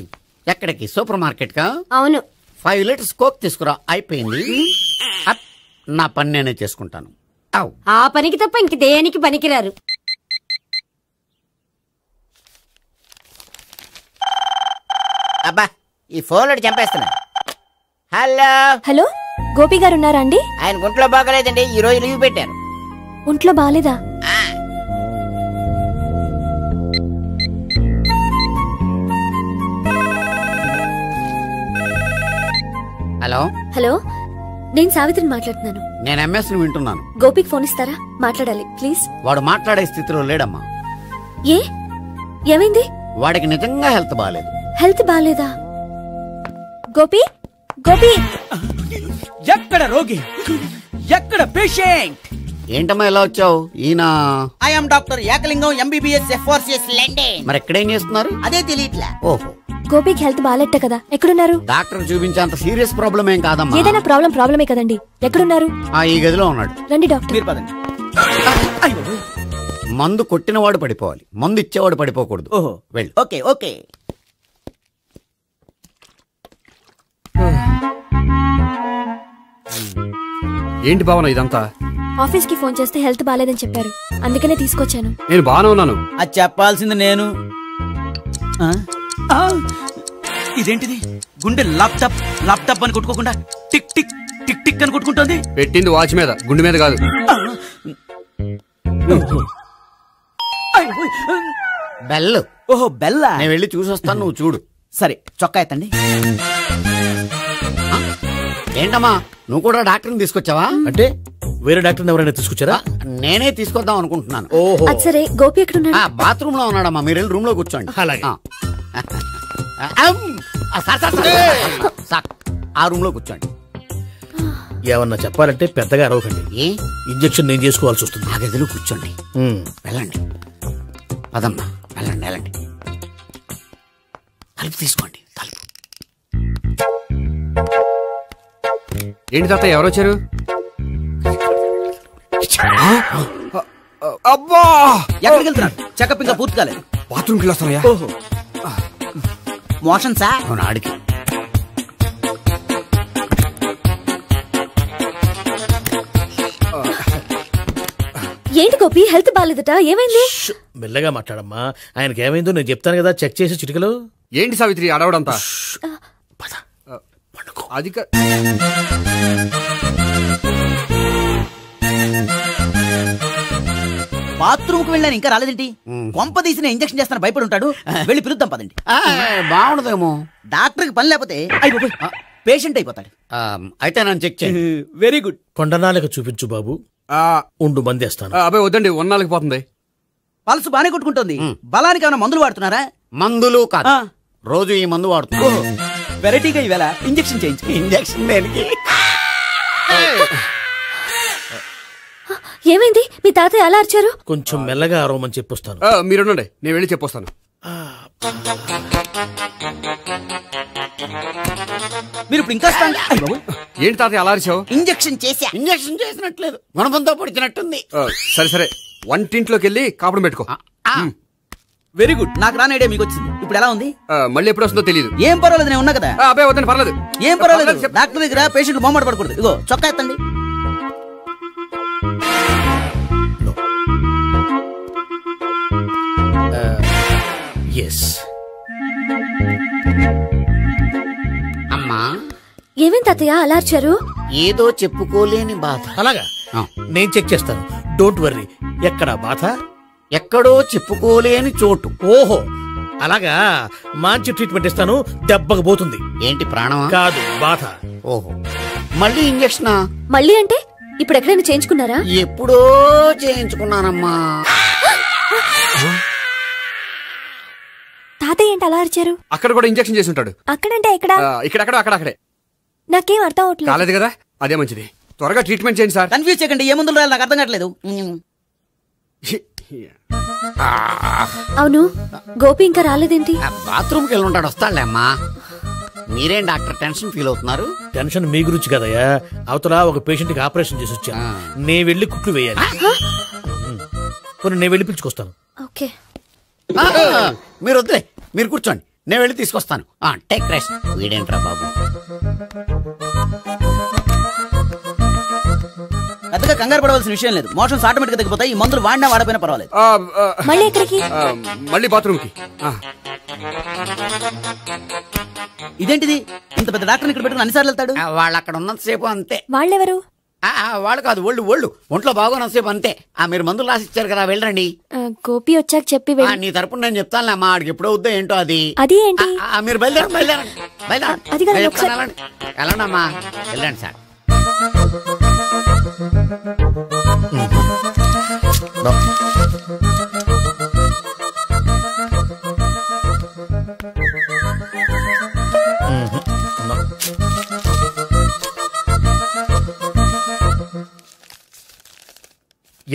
[SPEAKER 6] ఎక్కడికి? సూపర్ మార్కెట్ కా?
[SPEAKER 8] అవును.
[SPEAKER 6] 5 లీటర్స్ కోక్ తీసుకురా. అయిపోయింది. నా పని నేనే చేసుకుంటాను.
[SPEAKER 8] ఆ పనికి తప్ప ఇంక దేనికి పనికిరారు.
[SPEAKER 13] అబ్బా, ఈ ఫోన్ చంపేస్తున్నా. హలో.
[SPEAKER 12] హలో, గోపి గారు ఉన్నారా అండి?
[SPEAKER 13] ఆయన ఒంట్లో బాగలేదండి, ఈ రోజు లీవ్ పెట్టారు.
[SPEAKER 12] ఒంట్లో బాగాలేదా?
[SPEAKER 6] హలో
[SPEAKER 5] హలో, నేను సావిత్రిని మాట్లాడుతున్నాను.
[SPEAKER 6] నేను ఎంఎస్ ని వింటున్నాను.
[SPEAKER 5] గోపికి ఫోన్ ఇస్తారా? మాట్లాడాలి ప్లీజ్.
[SPEAKER 6] వాడు మాట్లాడే స్థితిలో లేడమ్మా.
[SPEAKER 5] ఏ ఏమైంది?
[SPEAKER 6] వాడికి నిజంగా హెల్త్ బాగాలేదు.
[SPEAKER 5] హెల్త్ బాగాలేదా?
[SPEAKER 12] గోపి గోపి
[SPEAKER 11] ఎక్కడ రోగి, ఎక్కడ పేషెంట్?
[SPEAKER 6] ఏంటమ్మా ఎలా వచ్చావు? ఈయన
[SPEAKER 13] I'm doctor Ekalingam MBBS FRCS London.
[SPEAKER 6] మరి ఎక్కడేం చేస్తున్నారు?
[SPEAKER 13] అదే తెలియట్లా.
[SPEAKER 6] ఓహో,
[SPEAKER 12] గోపికి హెల్త్ బాగాలెట్ట కదా, ఎక్కడున్నారు?
[SPEAKER 6] డాక్టర్ చూపించేంత సీరియస్ ప్రాబ్లం ఏం కాదమ్మా.
[SPEAKER 12] ఏదైనా ప్రాబ్లమే కదండి. ఎక్కడున్నారు?
[SPEAKER 6] ఈ గదిలో ఉన్నాడు.
[SPEAKER 12] రండి డాక్టర్.
[SPEAKER 11] మీరు పదండి.
[SPEAKER 6] మందు కొట్టినవాడు పడిపోవాలి, మందు ఇచ్చేవాడు పడిపోకూడదు.
[SPEAKER 11] ఓహో,
[SPEAKER 6] వెళ్ళు.
[SPEAKER 13] Okay okay.
[SPEAKER 7] ఏంటి భావన ఇదంతా?
[SPEAKER 12] ఆఫీస్ కి ఫోన్ చేస్తే హెల్త్ బాగాలేదని చెప్పారు, అందుకనే తీసుకొచ్చాను.
[SPEAKER 7] నేను బాగానే ఉన్నాను.
[SPEAKER 11] అది చెప్పాల్సింది నేను. ఇదేంటిది? గుండె ల్యాప్టాప్ ల్యాప్టాప్ అని కొట్టుకోకుండా టిక్ టిక్ టిక్ టిక్ అని కొట్టుకుంటోంది.
[SPEAKER 7] పెట్టింది వాచ్ మీద, గుండె మీద కాదు.
[SPEAKER 6] బెల్.
[SPEAKER 11] ఓహో బెల్లా.
[SPEAKER 6] నేను వెళ్ళి చూసొస్తాను, నువ్వు చూడు.
[SPEAKER 11] సరే, చొక్కా ఎత్తండి.
[SPEAKER 6] ఏంటమ్మా, నువ్వు కూడా డాక్టర్ని తీసుకొచ్చావా?
[SPEAKER 11] అంటే వేరే డాక్టర్ ఎవరైనా తీసుకొచ్చారా?
[SPEAKER 6] నేనే తీసుకొద్దాం అనుకుంటున్నాను.
[SPEAKER 11] ఓహో,
[SPEAKER 5] సరే, గోపి ఎక్కడున్నాడు?
[SPEAKER 6] బాత్రూమ్ లో ఉన్నాడమ్మా, మీరు వెళ్ళి రూమ్ లో కూర్చోండి.
[SPEAKER 11] అలాగే.
[SPEAKER 6] ఆ రూమ్ లో కూర్చోండి.
[SPEAKER 11] ఏమన్నా చెప్పాలంటే పెద్దగా అరవకండి.
[SPEAKER 6] ఏ
[SPEAKER 11] ఇంజెక్షన్ నేను చేసుకోవాల్సి వస్తుంది.
[SPEAKER 6] ఆ గదిలో కూర్చోండి. వెళ్ళండి, పదమ్మా, వెళ్ళండి వెళ్ళండి. తలుపు తీసుకోండి, తలుపు.
[SPEAKER 7] ఏంటి తాత, ఎవరు వచ్చారు? అబ్బా,
[SPEAKER 11] ఎక్కడికి వెళ్తున్నారు? చెకప్ ఇంకా పూర్తి కాలేదు.
[SPEAKER 7] బాత్రూమ్కి వెళ్ళొస్తానయ్యా.
[SPEAKER 11] ఓహో, మోషన్ సార్.
[SPEAKER 6] అవును, ఆడికి.
[SPEAKER 5] ఏంటి గోపి, హెల్త్ బాగాలేదట, ఏమైంది?
[SPEAKER 11] మెల్లగా మాట్లాడమ్మా. ఆయనకి ఏమైందో నేను చెప్తాను కదా, చెక్ చేసి చిటికలు.
[SPEAKER 7] ఏంటి సావిత్రి అడవడంతా? అది
[SPEAKER 11] బాత్రూమ్ కు వెళ్ళాను, ఇంకా రాలేదేంటి? కొంప తీసిన ఇంజక్షన్ చేస్తాను భయపడి ఉంటాడు. వెళ్ళి పిలుద్దాం పదండి.
[SPEAKER 6] బాగుండదేమో.
[SPEAKER 11] డాక్టర్ కి పని లేకపోతే పేషెంట్ అయిపోతాడు.
[SPEAKER 6] అయితే నన్ను చెక్ చేయి.
[SPEAKER 11] Very good. కొండనాలకు చూపించు బాబు. ఉండు, మందేస్తాను.
[SPEAKER 7] అబ్బాయి వద్దండి, ఉన్నాళ్ళకి పోతుంది.
[SPEAKER 11] పల్సు బానే కొట్టుకుంటుంది. బలానికి ఏమైనా మందులు వాడుతున్నారా?
[SPEAKER 6] మందులు కాదు, రోజు ఈ మందు వాడుతున్నా.
[SPEAKER 11] వెరైటీగా ఈవేళ ఇంజక్షన్ చేయించు.
[SPEAKER 6] ఇంజక్షన్ దేనికి?
[SPEAKER 5] ఏమైంది? మీ తాతయ్య అలా అరిచారు?
[SPEAKER 11] కొంచెం మెల్లగా అరవమని చెప్పొస్తాను.
[SPEAKER 7] మీరుండండి, నేను వెళ్ళి చెప్పొస్తాను.
[SPEAKER 11] మీరు ఇప్పుడు ఇంకా
[SPEAKER 7] ఏంటి తాతయ్య అలా అరిచావు?
[SPEAKER 11] ఇంజక్షన్ చేసా.
[SPEAKER 6] ఇంజక్షన్ చేసినట్లేదు, గుణపంతో పొడిచినట్టుంది.
[SPEAKER 7] సరే సరే, వంటింట్లోకి వెళ్ళి కాపురం పెట్టుకో.
[SPEAKER 11] Very good. నాకు రాని ఐడియా మీకు వచ్చింది. ఇప్పుడు ఎలా ఉంది?
[SPEAKER 7] మళ్ళీ ఎప్పుడు వస్తుందో తెలియదు.
[SPEAKER 11] ఏం పర్వాలేదు, నేను ఉన్నా కదా.
[SPEAKER 7] అబ్బాయి వద్దండి, పర్లేదు.
[SPEAKER 11] ఏం పర్వాలేదు. డాక్టర్ దగ్గర పేషెంట్ మొహమాట పడకూడదు. ఇగో చొక్కా ఎత్తండి.
[SPEAKER 6] అమ్మా,
[SPEAKER 5] ఏమేం తాతయ్య అలా అరిచారు?
[SPEAKER 6] ఏదో చెప్పుకోలేని బాధ.
[SPEAKER 11] అలాగా, నేను చెక్ చేస్తాను. Don't worry. ఎక్కడ బాధ?
[SPEAKER 6] ఎక్కడో చెప్పుకోలేని చోటు.
[SPEAKER 11] ఓహో, అలాగా. మంచి ట్రీట్మెంట్ ఇస్తాను, దెబ్బకు పోతుంది.
[SPEAKER 6] ఏంటి, ప్రాణమా?
[SPEAKER 11] కాదు, బాధ.
[SPEAKER 6] ఓహో, మళ్ళీ ఇంజక్షనా?
[SPEAKER 5] మళ్ళీ అంటే ఇప్పుడు ఎక్కడైనా చేయించుకున్నారా?
[SPEAKER 6] ఎప్పుడో చేయించుకున్నానమ్మా.
[SPEAKER 12] తాతయ్య ఏంటి అలా అరిచారు?
[SPEAKER 7] అక్కడ కూడా ఇంజక్షన్ చేసి ఉంటాడు.
[SPEAKER 12] అక్కడంటే ఎక్కడ?
[SPEAKER 7] ఇక్కడ అక్కడే.
[SPEAKER 12] నాకేం అర్థం అవట్లేదు.
[SPEAKER 7] కాలేదు కదా, అదే మంచిది. త్వరగా ట్రీట్మెంట్ చేయండి సార్.
[SPEAKER 11] కన్ఫ్యూజ్ చేయకండి. ఏ మందులు రాయాలి నాకు అర్థం కావట్లేదు.
[SPEAKER 5] అవును, గోపి ఇంకా రాలేదేంటి?
[SPEAKER 6] బాత్రూమ్కి వెళ్ళి ఉంటాడు, వస్తాడులే అమ్మా. మీరేం డాక్టర్ టెన్షన్ ఫీల్ అవుతున్నారు?
[SPEAKER 11] టెన్షన్ మీ గురించి కదయ్యా. అవతల ఒక పేషెంట్ కి ఆపరేషన్ చేసి వచ్చా. నేను వెళ్ళి కుట్లు వేయాలి. నేను వెళ్ళి పిలుచుకొస్తాను.
[SPEAKER 5] ఓకే,
[SPEAKER 6] మీరు వద్దులే, మీరు కూర్చోండి, నేను వెళ్ళి తీసుకొస్తాను. Take rest. వీడేంట్రా బాబు,
[SPEAKER 11] పెద్దగా కంగారు పడవలసిన విషయం లేదు. మోషన్స్ ఆటోమేటిక్ గా తగ్గిపోతాయి. ఈ మందులు వాడినా వాడపోయినా పర్వాలేదు.
[SPEAKER 12] మళ్ళీ ఎక్కడికి?
[SPEAKER 7] మళ్ళీ బాత్రూమ్ కి.
[SPEAKER 11] ఇదేంటిది ఇంత పెద్ద డాక్టర్ ఇక్కడ పెట్టుకుని అన్నిసార్లు వెళ్తాడు?
[SPEAKER 6] వాళ్ళు అక్కడ ఉన్నంతసేపు అంతే.
[SPEAKER 12] వాళ్ళెవరు?
[SPEAKER 6] వాళ్ళు కాదు, ఒళ్ళు ఒంట్లో బాగోనంతసేపు అంతే. మీరు మందులు రాసి ఇచ్చారు కదా, వెళ్ళండి.
[SPEAKER 12] గోపి వచ్చాక చెప్పి
[SPEAKER 6] నీ తరపున నేను చెప్తానులే అమ్మా, ఆడికి ఎప్పుడో వద్దో ఏంటో అది.
[SPEAKER 12] అది ఏంటి?
[SPEAKER 6] మీరు వెళ్ళండి అమ్మా, వెళ్ళండి సార్.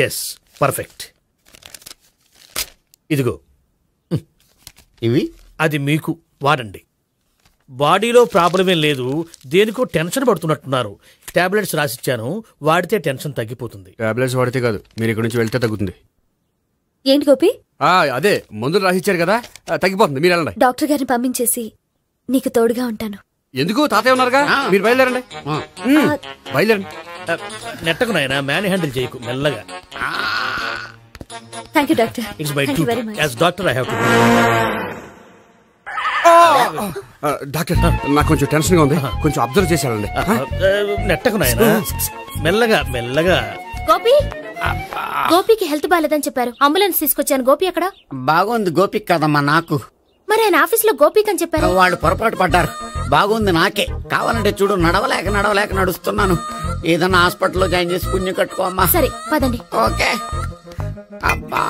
[SPEAKER 14] Yes, perfect. ఇదిగో
[SPEAKER 6] ఇవి,
[SPEAKER 14] అది మీకు వాడండి. బాడీలో ప్రాబ్లం ఏం లేదు, దేనికో టెన్షన్ పడుతున్నట్టున్నారు. టాబ్లెట్స్ రాసిచ్చాను, వాడితే టెన్షన్ తగ్గిపోతుంది.
[SPEAKER 7] టాబ్లెట్స్ వాడితే కాదు, మీరు ఇక్కడ నుంచి వెళ్తే తగ్గుతుంది.
[SPEAKER 12] ఏంటి గోపి?
[SPEAKER 7] అదే మందులు రాసిచ్చారు కదా, తగ్గిపోతుంది. మీరు వెళ్ళండి.
[SPEAKER 12] డాక్టర్ గారిని పంపించేసి నీకు తోడుగా ఉంటాను.
[SPEAKER 7] ఎందుకు? తాతయ్య ఉన్నారుగా, మీరు బయలుదేరండి. బయలుదేరండి.
[SPEAKER 14] నెట్టకు నాయనా, మ్యాన్ హ్యాండిల్ చేయకు, మెల్లగా.
[SPEAKER 12] Thank you doctor.
[SPEAKER 14] It's my duty as doctor, I have to.
[SPEAKER 7] Doctor, నాకు కొంచెం టెన్షన్ గా ఉంది, కొంచెం అబ్జర్వ్ చేశానండి.
[SPEAKER 14] నెట్టకు నాయనా, మెల్లగా మెల్లగా.
[SPEAKER 5] గోపి, గోపికి హెల్త్ బాగాలేదని చెప్పారు, అంబులెన్స్ తీసుకొచ్చాను. గోపి ఎక్కడ?
[SPEAKER 6] బాగుంది. గోపిక్ కదమ్మా, నాకు.
[SPEAKER 5] మరి ఆయన ఆఫీస్ లో గోపిక్ అని చెప్పారు.
[SPEAKER 6] వాళ్ళు పొరపాటు పడ్డారు. బాగుంది నాకే. కావాలంటే చూడు, నడవలేక నడుస్తున్నాను. ఏదన్నా హాస్పిటల్లో జాయిన్ చేసి పుణ్యం కట్టుకో అమ్మా.
[SPEAKER 5] సరే పదండి.
[SPEAKER 6] ఓకే. అబ్బా,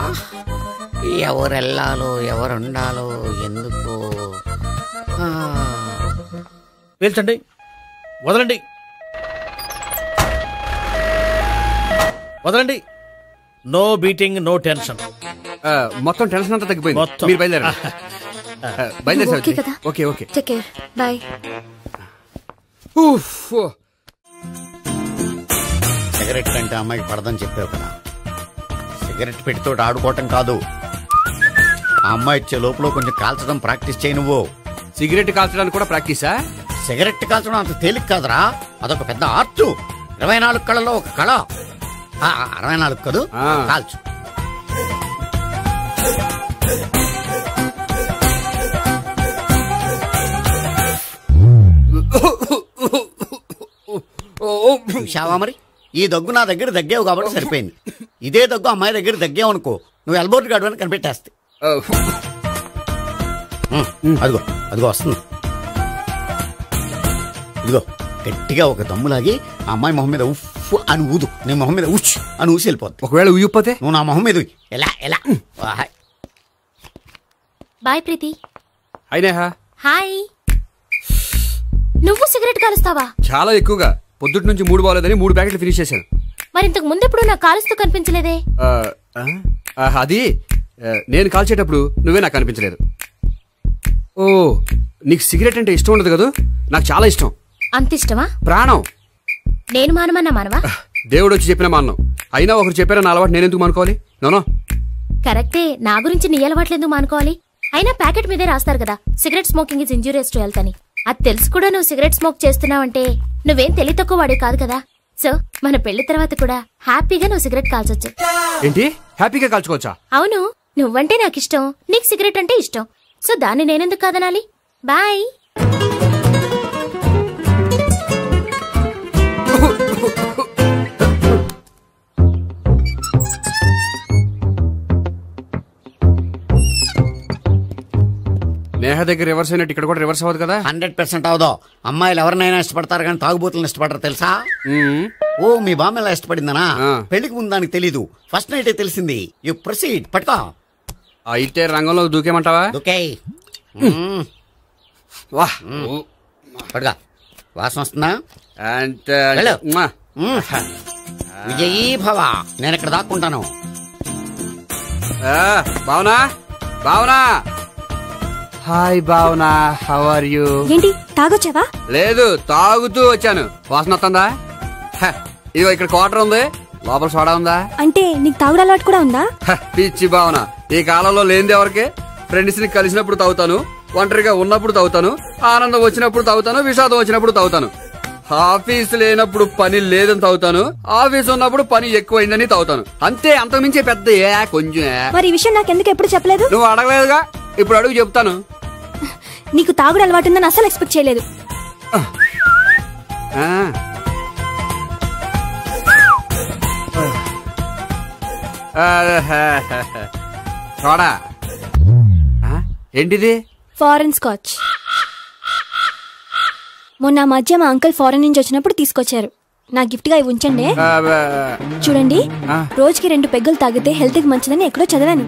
[SPEAKER 6] ఎవరు వెళ్ళాలో ఎవరు ఉండాలో ఎందుకు?
[SPEAKER 14] వేల్చండి, వదలండి, వదలండి. No beating, no tension.
[SPEAKER 7] మొత్తం టెన్షన్ అంతా తగ్గిపోయింది. మీరు బయలుదేరండి.
[SPEAKER 12] ఓకే కదా?
[SPEAKER 7] Okay okay,
[SPEAKER 12] take care, bye.
[SPEAKER 6] Cigarette కంటే అమ్మాయికి పడదని చెప్పావు కదా, సిగరెట్ పెట్టితో ఆడుకోవటం కాదు. ఆ అమ్మాయి ఇచ్చే లోపల కొంచెం కాల్చడం ప్రాక్టీస్ చేయి నువ్వు.
[SPEAKER 7] సిగరెట్ కాల్చడానికి కూడా ప్రాక్టీసా?
[SPEAKER 6] సిగరెట్ కాల్చడం అంత తేలిక కాదురా, అదొక పెద్ద ఆర్ట్. 24 కళలో ఒక కళ. 64 కదూ, కాల్చు. చూశావా మరి, ఈ దగ్గు నా దగ్గర దగ్గేవు కాబట్టి సరిపోయింది. ఇదే దగ్గు అమ్మాయి దగ్గర దగ్గేవు అనుకో, నువ్వు ఎల్బోర్డ్ గార్డు అని కనిపెట్టేస్తే. అదిగో అదిగో వస్తుంది. ఇదిగో గట్టిగా ఒక దమ్ములాగి ఆ అమ్మాయి మొహం మీద ఉఫ్ అని ఊదు, నీ మొహం మీద ఉచ్ అని ఊసి వెళ్ళిపోద్ది.
[SPEAKER 7] ఒకవేళ ఊయకపోతే
[SPEAKER 6] నువ్వు నా మొహం మీద ఎలా ఎలా.
[SPEAKER 5] బాయ్ ప్రీతి.
[SPEAKER 7] అయినా
[SPEAKER 5] హాయ్. నువ్వు సిగరెట్ కాలుస్తావా?
[SPEAKER 7] చాలా ఎక్కువగా. పొద్దుటి నుంచి 3 బాగోలేదని 3 ప్యాకెట్లు ఫినిష్ చేశాను.
[SPEAKER 5] మరి ఇంతకు ముందెప్పుడు నాకు కాలుస్తూ కనిపించలేదే?
[SPEAKER 7] అది నేను కాల్చేటప్పుడు నువ్వే నాకు కనిపించలేదు. ఓ, నీకు సిగరెట్ అంటే ఇష్టం ఉండదు కదా? నాకు చాలా ఇష్టం.
[SPEAKER 5] అంత ఇష్టమా?
[SPEAKER 7] ప్రాణం.
[SPEAKER 5] నేను మానమన్నా మానవా?
[SPEAKER 7] దేవుడు వచ్చి చెప్పినా మానం. అయినా ఒకరు చెప్పారా నా అలవాటు నేనెందుకు మానుకోవాలి? నోనో.
[SPEAKER 5] కరెక్టే, నా గురించి నీ అలవాట్లు ఎందుకు మానుకోవాలి? అయినా ప్యాకెట్ మీదే రాస్తారు కదా, cigarette smoking is injurious to health అని. అది తెలుసు కూడా నువ్వు సిగరెట్ స్మోక్ చేస్తున్నావంటే నువ్వేం తెలివి తక్కువ వాడే కాదు కదా. సో మన పెళ్లి తర్వాత కూడా హ్యాపీగా నువ్వు సిగరెట్ కాల్చొచ్చు.
[SPEAKER 7] ఏంటి? హ్యాపీగా కాల్చుకోవచ్చా?
[SPEAKER 5] అవును, నువ్వంటే నాకు ఇష్టం, నీకు సిగరెట్ అంటే ఇష్టం. సో దాన్ని నేనెందుకు కాదనాలి? బాయ్.
[SPEAKER 7] నేహ దగ్గర రివర్స్ అయినట్టు ఇక్కడ కూడా రివర్స్ అవ్వదు కదా?
[SPEAKER 6] 100% అవదో. అమ్మాయిలు ఎవరినైనా ఇష్టపడతారు కానీ తాగుబోతులను ఇష్టపడరు తెలుసా? ఓ, మీ బామ్మ ఎలా ఇష్టపడిందనా? పెళ్లికి ముందు దానికి తెలీదు, ఫస్ట్ నైట్ తెలిసింది. You proceed. పట్టుకో.
[SPEAKER 7] అయితే రంగంలో దూకేమంటావా?
[SPEAKER 6] దూకే. పట్టుగా. వాసన వస్తుందా? విజయీ భవ. నేను ఇక్కడ దాక్కుంటాను.
[SPEAKER 7] Bhavana, Bhavana. Hi Bhavana, how are you?
[SPEAKER 12] ఏంటి తాగొచ్చావా?
[SPEAKER 7] లేదు, తాగుతూ వచ్చాను. వాసన వస్తుందా? ఇదిగో ఇక్కడ క్వార్టర్ ఉంది, లోపల సోడా ఉందా?
[SPEAKER 12] అంటే నీకు తాగుడు అలవాటు కూడా ఉందా?
[SPEAKER 7] పిచ్చి భావన, ఈ కాలంలో లేనిది ఎవరికి? ఫ్రెండ్స్ ని కలిసినప్పుడు తాగుతాను, ఒంటరిగా ఉన్నప్పుడు తాగుతాను, ఆనందం వచ్చినప్పుడు తాగుతాను, విషాదం వచ్చినప్పుడు తాగుతాను. ఆఫీస్ లేనప్పుడు పని లేదని తాగుతాను, ఆఫీస్ ఉన్నప్పుడు పని ఎక్కువైందని తాగుతాను. అంతే, అంతకుమించే పెద్ద కొంచెం.
[SPEAKER 12] మరి ఈ విషయం నాకెందుకు ఎప్పుడు చెప్పలేదు?
[SPEAKER 7] నువ్వు అడగలేదుగా, ఇప్పుడు అడుగు చెప్తాను.
[SPEAKER 12] నీకు తాగుడు అలవాటు ఉందని అసలు ఎక్స్పెక్ట్ చేయలేదు.
[SPEAKER 7] చూడా ఏంటిది?
[SPEAKER 12] Foreign scotch. మొన్న మధ్య మా అంకుల్ ఫారెన్ నుంచి వచ్చినప్పుడు తీసుకొచ్చారు. నా గిఫ్ట్ గా ఇవి ఉంచండి. చూడండి, రోజుకి 2 పెగ్గలు తాగితే హెల్త్ కి మంచిదని ఎక్కడో చదివాను.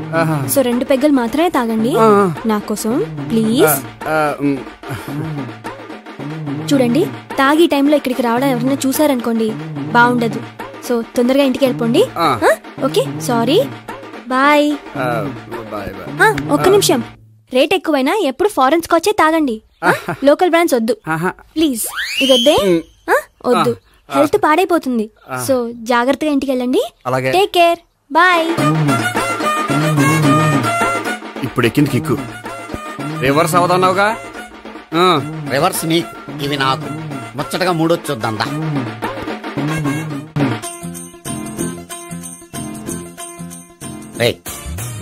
[SPEAKER 12] సో 2 పెగ్గలు మాత్రమే తాగండి నా కోసం ప్లీజ్. చూడండి, తాగి టైంలో ఇక్కడికి రావడం ఎవరైనా చూసారనుకోండి బాగుండదు. సో తొందరగా ఇంటికి వెళ్ళిపోండి. Okay, sorry, bye. ఒక్క నిమిషం, రేట్ ఎక్కువైనా ఎప్పుడు ఫారెన్ స్కాచే తాగండి. లోకల్ బ్రాండ్స్ వద్దు ప్లీజ్. ఇది వద్దే, వద్దు, హెల్త్ పాడైపోతుంది. సో జాగ్రత్తగా ఇంటికి వెళ్ళండి. Take care, bye.
[SPEAKER 7] ఇప్పుడు ఎక్కింది కిక్కు. రివర్స్ అవుతున్నావుగా?
[SPEAKER 6] రివర్స్ నీకు, ఇవి నాకు. ముచ్చటగా మూడొచ్చొద్దా? రే,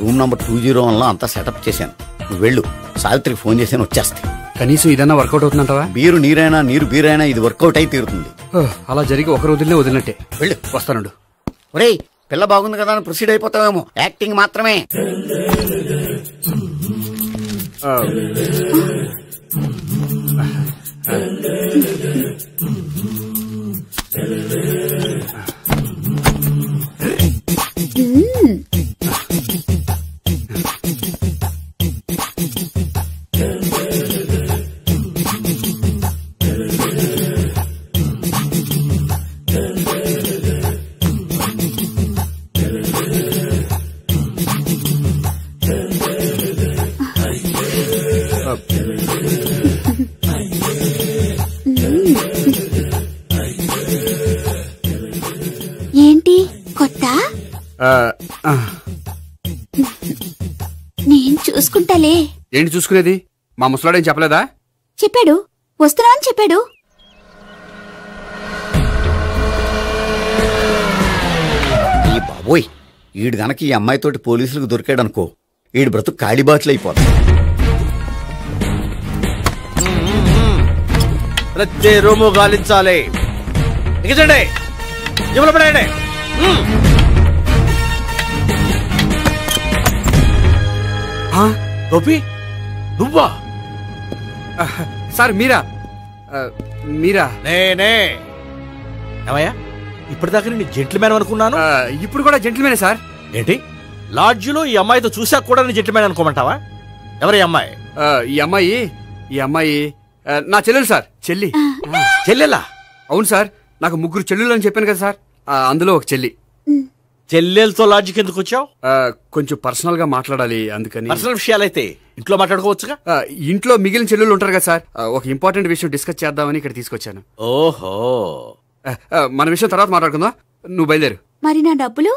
[SPEAKER 6] రూమ్ నంబర్ 201లో అంతా సెటప్ చేశాను. నువ్వు వెళ్ళు, సావిత్రికి ఫోన్ చేశాను, వచ్చేస్తాయి.
[SPEAKER 7] కనీసం ఇదన్నా వర్కౌట్ అవుతుందంటావా?
[SPEAKER 6] బీరు నీరైనా నీరు బీరైనా ఇది వర్కౌట్ అయి తీరుతుంది.
[SPEAKER 7] అలా జరిగి ఒక రోజులే వదిలినట్టే.
[SPEAKER 6] వెళ్ళు,
[SPEAKER 7] వస్తానుండు.
[SPEAKER 6] ఒరేయ్, పిల్ల బాగుంది కదా అని ప్రొసీడ్ అయిపోతావేమో. యాక్టింగ్ మాత్రమే.
[SPEAKER 15] ఏంటి కొత్త? నేను చూసుకుంటాలే.
[SPEAKER 7] ఏంటి చూసుకునేది? మా ముసలాడేం చెప్పలేదా?
[SPEAKER 15] చెప్పాడు, వస్తున్నా అని చెప్పాడు.
[SPEAKER 6] ఈ బాబోయ్, ఈడు గనక ఈ అమ్మాయితోటి పోలీసులకు దొరికాడనుకో, ఈడు బ్రతుకు కాళీబాట్లు అయిపోతాడు.
[SPEAKER 14] ప్రతి రూము గాలించాలి. ఎక్కించండి, జబ్బులు పడండి. గోపి, నువ్వా?
[SPEAKER 7] సార్ మీరా? మీరా?
[SPEAKER 14] నేనే. ఏమయ్యా, ఇప్పటిదాకా నేను జెంట్ల్మ్యాన్ అనుకున్నాను.
[SPEAKER 7] ఇప్పుడు కూడా జెంట్ల్మేనే సార్.
[SPEAKER 14] ఏంటి, లాడ్జిలో ఈ అమ్మాయితో చూసాక కూడా నేను జెంట్ల్మ్యాన్ అనుకోమంటావా? ఎవరు ఈ అమ్మాయి?
[SPEAKER 7] ఈ అమ్మాయి నా చెల్లెలు సార్. చెల్లి.
[SPEAKER 14] చెల్లెలా?
[SPEAKER 7] అవును సార్, నాకు 3 చెల్లెలు అని చెప్పాను కదా సార్, అందులో ఒక చెల్లి.
[SPEAKER 14] చెల్లెలతో లాడ్జికి ఎందుకు వచ్చావు?
[SPEAKER 7] కొంచెం పర్సనల్ గా మాట్లాడాలి, అందుకని.
[SPEAKER 14] పర్సనల్ విషయాలైతే ఇంట్లో మాట్లాడుకోవచ్చుగా.
[SPEAKER 7] ఇంట్లో మిగిలిన చెల్లెలు ఉంటారు కదా సార్, ఒక ఇంపార్టెంట్ విషయం డిస్కస్ చేద్దామని ఇక్కడ తీసుకొచ్చాను.
[SPEAKER 14] ఓహో,
[SPEAKER 7] మన విషయం తర్వాత మాట్లాడుకుందాం. నువ్వు బయలుదేరు.
[SPEAKER 15] మరి నా డబ్బులు?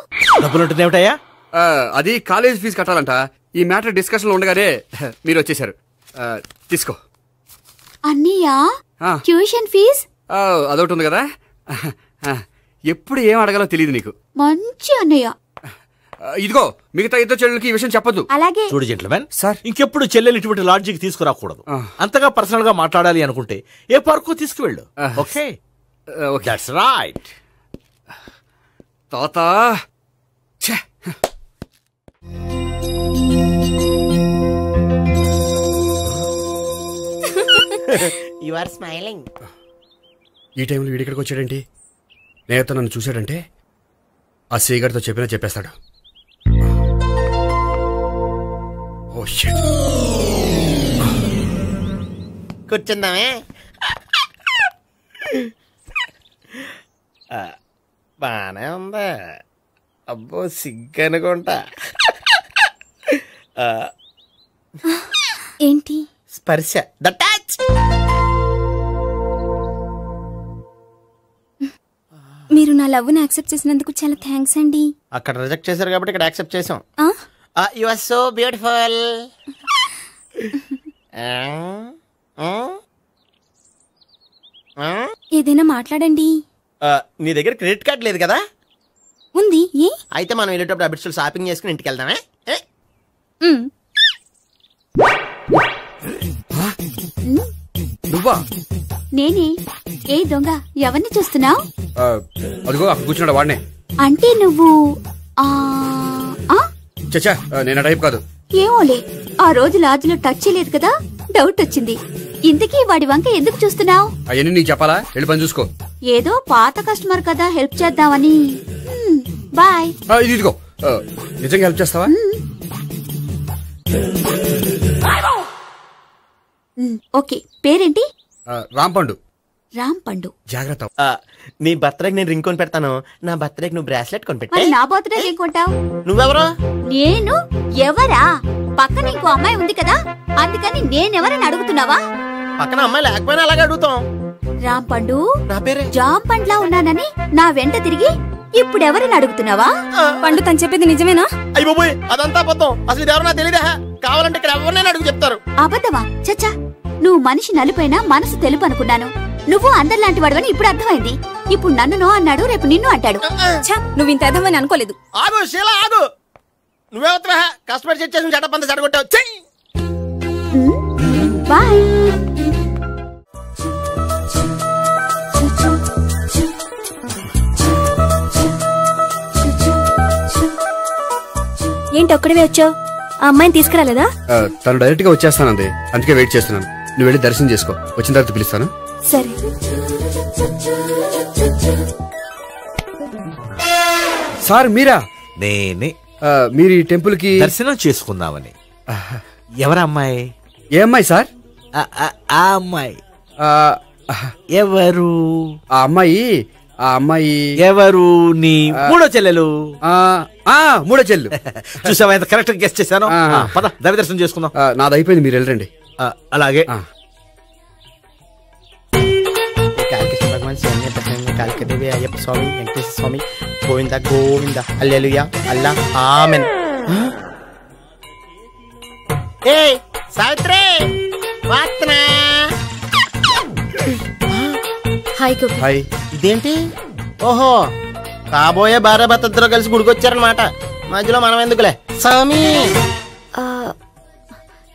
[SPEAKER 14] డబ్బులు ఉంటుంది ఏమిటయ్యా?
[SPEAKER 7] అది కాలేజ్ ఫీజు కట్టాలంట. ఈ మ్యాటర్ డిస్కషన్ లో ఉండగానే మీరు వచ్చేసారు. తీసుకో.
[SPEAKER 15] అన్నయ్యా, ట్యూషన్ ఫీజ్?
[SPEAKER 7] అదొకటి ఉంది కదా. ఎప్పుడు ఏం అడగాలో తెలియదు నీకు.
[SPEAKER 15] మంచి అన్నయ్య.
[SPEAKER 7] ఇదిగో, మిగతా 2 చెల్లెలకి ఈ విషయం చెప్పొద్దు.
[SPEAKER 15] అలాగే.
[SPEAKER 14] చూడు జెంట్ల్మెన్ సార్, ఇంకెప్పుడు చెల్లెలు ఇటువంటి లాడ్జికి తీసుకురాకూడదు. అంతగా పర్సనల్ గా మాట్లాడాలి అనుకుంటే ఏ పార్కు తీసుకువెళ్ళు. Okay, that's right.
[SPEAKER 7] తాత
[SPEAKER 4] యు ఆర్ స్మైలింగ్.
[SPEAKER 7] ఈ టైంలో వీడిక్కడికి వచ్చాడేంటి? నేత నన్ను చూశాడంటే ఆ సీగర్తో చెప్పినా చెప్పేస్తాడు. Oh shit.
[SPEAKER 4] కూర్చుందామే. బానే ఉందా? అబ్బో, సిగ్గనుకుంటా.
[SPEAKER 12] ఏంటి?
[SPEAKER 4] స్పర్శ, ద టచ్.
[SPEAKER 12] మీరు నా లవ్ ని యాక్సెప్ట్ చేసినందుకు చాలా థ్యాంక్స్ అండి.
[SPEAKER 4] అక్కడ రిజెక్ట్ చేశారు కాబట్టి ఇక్కడ యాక్సెప్ట్ చేసాం. You are so beautiful.
[SPEAKER 12] ఏదైనా మాట్లాడండి.
[SPEAKER 4] నీ దగ్గర క్రెడిట్ కార్డ్ లేదు కదా?
[SPEAKER 12] ఉంది. ఏ?
[SPEAKER 4] అయితే మనం వెళ్ళేటప్పుడు అబిట్స్ షాపింగ్ చేసుకుని ఇంటికి వెళ్దామే.
[SPEAKER 7] నువ్వా?
[SPEAKER 15] నేనే. ఏ దొంగ, ఎవరిని చూస్తున్నావు?
[SPEAKER 7] అదిగో అక్కడ కూర్చున్నాడు వాడినే.
[SPEAKER 15] అంటే నువ్వు
[SPEAKER 7] చచ్చా, నేను టైప్ కాదు.
[SPEAKER 15] ఏమోలే, ఆ రోజు లాడ్జ్లో టచ్ చేయలేదు కదా, డౌట్ వచ్చింది. ఇంతకీ వాడి వంక ఎందుకు చూస్తున్నావు?
[SPEAKER 7] అవన్నీ నీకు చెప్పాలా? వెళ్ళి పని చూసుకో.
[SPEAKER 15] ఏదో పాత కస్టమర్ కదా, హెల్ప్ చేద్దామని. బాయ్.
[SPEAKER 7] ఇదిగో, నిజంగా హెల్ప్ చేస్తావా?
[SPEAKER 15] ఓకే. పేరేంటి?
[SPEAKER 7] రాంపండు.
[SPEAKER 15] రాంపండు.
[SPEAKER 7] జాగ్రత్త.
[SPEAKER 4] నీ బర్త్డేకి నేను రింగ్ కొని పెడతాను, నా బర్త్డేకి నువ్వు బ్రాస్లెట్ కొని పెట్టా.
[SPEAKER 15] నా బర్త్డే ఏం కొంటావు?
[SPEAKER 4] నువ్వెవరో?
[SPEAKER 15] నేను ఎవరా? పక్కన ఇంకో అమ్మాయి ఉంది కదా, అందుకని నేనెవరని అడుగుతున్నావా?
[SPEAKER 4] పక్కన అమ్మాయి లేకపోయినా అలాగే అడుగుతాం.
[SPEAKER 15] రాంపండు,
[SPEAKER 4] నా పేరే
[SPEAKER 15] జామ్ పండ్లా ఉన్నానని నా వెంట తిరిగి ఇప్పుడెవరని అడుగుతున్నావా?
[SPEAKER 12] పండు తను చెప్పేది నిజమేనా?
[SPEAKER 4] అయ్య బాబోయ్, అదంతా అబద్ధం. అసలు ఇది ఎవరన్నా తెలియదా? కావాలంటే ఇక్కడ ఎవరినైనా అడుగు చెప్తారు.
[SPEAKER 15] అబద్ధమా? చచ్చా, నువ్వు మనిషి నలుపైనా మనసు తెలుపు అనుకున్నాను. నువ్వు అందరిలాంటి వాడవని ఇప్పుడు అర్థమైంది. ఇప్పుడు నన్ను నో అన్నాడు, రేపు నిన్ను అంటాడు.
[SPEAKER 12] నువ్వు ఇంత అర్థమని అనుకోలేదు.
[SPEAKER 4] ఆగు శీల, ఆగు. నువ్వేవత్తవా? కస్టమర్ చెక్ చేసి చెడ్డ పంత చెడగొట్టావు.
[SPEAKER 15] బాయ్.
[SPEAKER 12] ఏంటి ఒక్కడివే వచ్చావు? ఆ అమ్మాయిని తీసుకురాలేదా?
[SPEAKER 7] తను డైరెక్ట్ గా వచ్చేస్తానంది, అందుకే వెయిట్ చేస్తున్నాను. నువ్వు వెళ్ళి దర్శనం చేసుకో, వచ్చిన తర్వాత పిలుస్తాను.
[SPEAKER 12] సరే.
[SPEAKER 7] సార్ మీరా?
[SPEAKER 16] నేనే.
[SPEAKER 7] మీరు ఈ టెంపుల్ కి
[SPEAKER 16] దర్శనం చేసుకుందామని. ఎవరు అమ్మాయి?
[SPEAKER 7] ఏ అమ్మాయి సార్?
[SPEAKER 16] ఆ అమ్మాయి ఎవరు?
[SPEAKER 7] ఆ అమ్మాయి
[SPEAKER 16] ఎవరు? నీ మూడో చెల్లెలు.
[SPEAKER 7] మూడో చెల్లు.
[SPEAKER 16] చూసావా ఎంత కరెక్ట్ గా గెస్ట్ చేశాను. పద దవి దర్శనం చేసుకుందాం.
[SPEAKER 7] నాది అయిపోయింది, మీరు వెళ్ళండి.
[SPEAKER 16] అలాగే.
[SPEAKER 4] కాళికదేవి, అయ్యప్ప స్వామి, వెంకటేశ్వర స్వామి, గోవింద గోవింద, హల్లెలూయా, అల్లా, ఆమెన్. ఏ సావిత్రి, వాత్నా.
[SPEAKER 5] హాయ్ గోపి.
[SPEAKER 4] హాయ్. ఇదేంటి? ఓహో, కాబోయే భార్య భర్త ఇద్దరు కలిసి గుడికొచ్చారనమాట. మధ్యలో మనం ఎందుకులే స్వామి.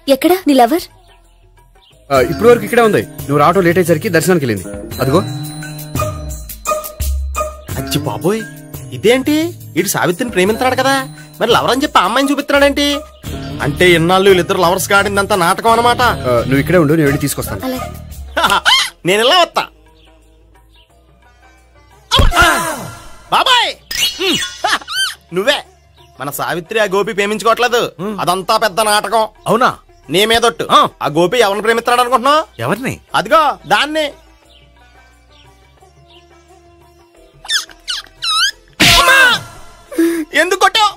[SPEAKER 12] ఎక్కడ నీ లవర్?
[SPEAKER 7] ఇప్పుడు వరకు ఇక్కడే ఉంది. నువ్వు రావటం లేట్ అయ్యేసరికి దర్శనానికి వెళ్ళింది. అదిగో.
[SPEAKER 4] అచ్చి బాబోయ్, ఇదేంటి? ఇటు సావిత్రిని ప్రేమిస్తున్నాడు కదా, మరి లవర్ అని చెప్పి అమ్మాయిని చూపిస్తున్నాడేంటి? అంటే ఇన్నాళ్ళు వీళ్ళిద్దరు లవర్స్ కాడిందంతా నాటకం అనమాట.
[SPEAKER 7] నువ్వు ఇక్కడే ఉండు, నేను వెళ్ళి తీసుకొస్తాను.
[SPEAKER 4] నేను ఇలా వస్తా. బాబాయ్, నువ్వే మన సావిత్రి ఆ గోపి ప్రేమించుకోవట్లేదు, అదంతా పెద్ద నాటకం.
[SPEAKER 16] అవునా?
[SPEAKER 4] నీ మీదొట్టు. ఆ గోపి ఎవరిని ప్రేమిస్తున్నాడు అనుకుంటున్నావు?
[SPEAKER 16] ఎవరిని?
[SPEAKER 4] అదిగో దాన్ని. ఎందుకు కొట్టావు?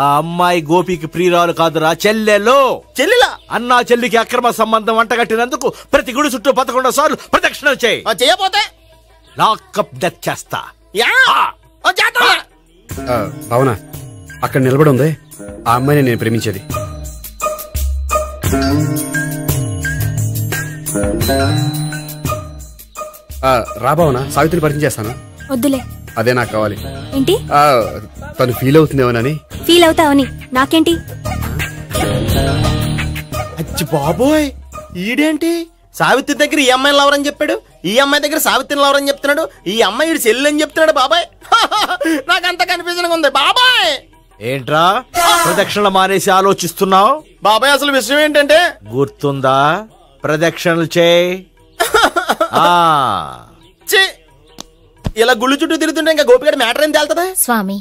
[SPEAKER 16] ఆ అమ్మాయి గోపికి ప్రియురాలు కాదురా, చెల్లెలో.
[SPEAKER 4] చెల్లెలా?
[SPEAKER 16] అన్నా చెల్లికి అక్రమ సంబంధం అంటగట్టినందుకు ప్రతి గుడి చుట్టూ 11 సార్లు ప్రదక్షిణలు చేయి.
[SPEAKER 4] చేయపోతే
[SPEAKER 16] లాకప్ డెత్ చేస్తా.
[SPEAKER 7] అవునా? అక్కడ నిలబడి ఉంది ఆ అమ్మాయిని నేను ప్రేమించేది. రాబావునా, సావిత్రిని పరిచయం చేస్తాను.
[SPEAKER 12] వద్దులే.
[SPEAKER 7] అదే నాకు కావాలి.
[SPEAKER 12] ఏంటి?
[SPEAKER 7] తను ఫీల్ అవుతుందేమోనని.
[SPEAKER 12] ఫీల్ అవుతావని నాకేంటి?
[SPEAKER 4] అచ్చి బాబోయ్, ఈడేంటి సావిత్రి దగ్గర ఈ అమ్మాయిని లవర్ అని చెప్పాడు, ఈ అమ్మాయి దగ్గర సావిత్రిని లవర్ అని చెప్తున్నాడు, ఈ అమ్మాయి ఈడు చెల్లి అని చెప్తున్నాడు. బాబాయ్ నాకంత కన్ఫ్యూజన్ ఉంది. బాబాయ్
[SPEAKER 16] ఏంట్రా ప్రదక్షిణలు మానేసి ఆలోచిస్తున్నావు?
[SPEAKER 4] బాబాయ్ అసలు విషయం ఏంటంటే,
[SPEAKER 16] గుర్తుందా? ప్రదక్షిణలు చేయి.
[SPEAKER 4] ఇలా గుళ్ళు చుట్టూ తిరుగుతుంటే ఇంకా గోపిగడ మ్యాటర్ ఏం తేలుతుందా?
[SPEAKER 5] స్వామి,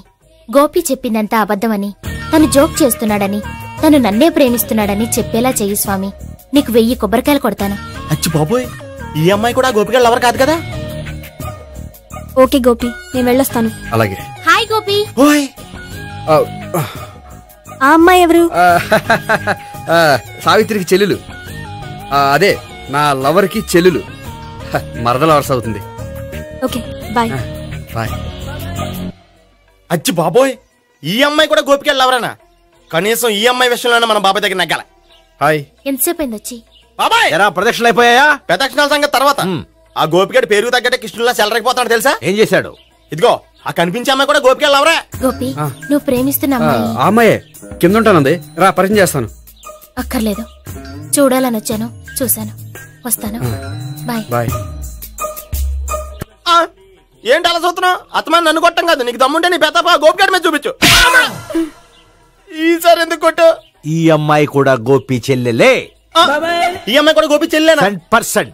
[SPEAKER 5] గోపి చెప్పిందంతా అబద్ధమని, తను జోక్ చేస్తున్నాడని, తను నన్నే ప్రేమిస్తున్నాడని చెప్పేలా చెయ్యి స్వామి. నీకు 1000 కొబ్బరికాయలు కొడతాను.
[SPEAKER 4] అచ్చి బాబోయ్, ఈ అమ్మాయి కూడా గోపిగడ లవర్ కాదు కదా?
[SPEAKER 12] ఓకే గోపి, నేను వెళ్ళొస్తాను.
[SPEAKER 7] అలాగే.
[SPEAKER 5] హాయ్ గోపి.
[SPEAKER 12] ఆ అమ్మాయి ఎవరు?
[SPEAKER 7] సావిత్రికి చెల్లెలు. అదే నా లవర్ కి చెల్లెలు. మరద లవర్స్ అవుతుంది.
[SPEAKER 12] Okay bye.
[SPEAKER 7] బాయ్.
[SPEAKER 4] అచ్చి బాబోయ్, ఈ అమ్మాయి కూడా గోపిగడ లవరేనా? కనీసం ఈ అమ్మాయి విషయంలోనే మన బాబాయ్ దగ్గర నగ్గాల.
[SPEAKER 7] హాయ్.
[SPEAKER 5] ఎంతసేపు అయింది వచ్చి?
[SPEAKER 4] బాబాయ్
[SPEAKER 16] ప్రదక్షిణలు అయిపోయాయా?
[SPEAKER 4] ప్రదక్షిణాల సంగతి తర్వాత. ఆ గోపిగడ పేరు తగ్గట్టే కృష్ణులా చెలరైపోతాడు తెలుసా?
[SPEAKER 16] ఏం చేశాడు?
[SPEAKER 4] ఇదిగో ఆ కనిపించే అమ్మాయి కూడా గోపిగడ లవరే.
[SPEAKER 5] గోపి, నువ్వు ప్రేమిస్తున్న అమ్మాయి
[SPEAKER 7] అమ్మాయే కింద ఉంటానంది, రా పరిచయం చేస్తాను.
[SPEAKER 5] అక్కర్లేదు. చూడాలని వచ్చాను, చూశాను. వస్తాను. బాయ్.
[SPEAKER 4] బాయ్. ఏంటి అలా చూస్తున్నావు? అత్తమాని నన్ను కొట్టం కాదు, నీకు దమ్ముంటే నీ పెద్ద గోపికాడి మీద చూపించు. ఈసారి ఎందుకు కొట్టు?
[SPEAKER 16] ఈ అమ్మాయి కూడా గోపి చెల్లెలే.
[SPEAKER 4] ఈ అమ్మాయి కూడా గోపి చెల్లెనా?
[SPEAKER 16] 100%.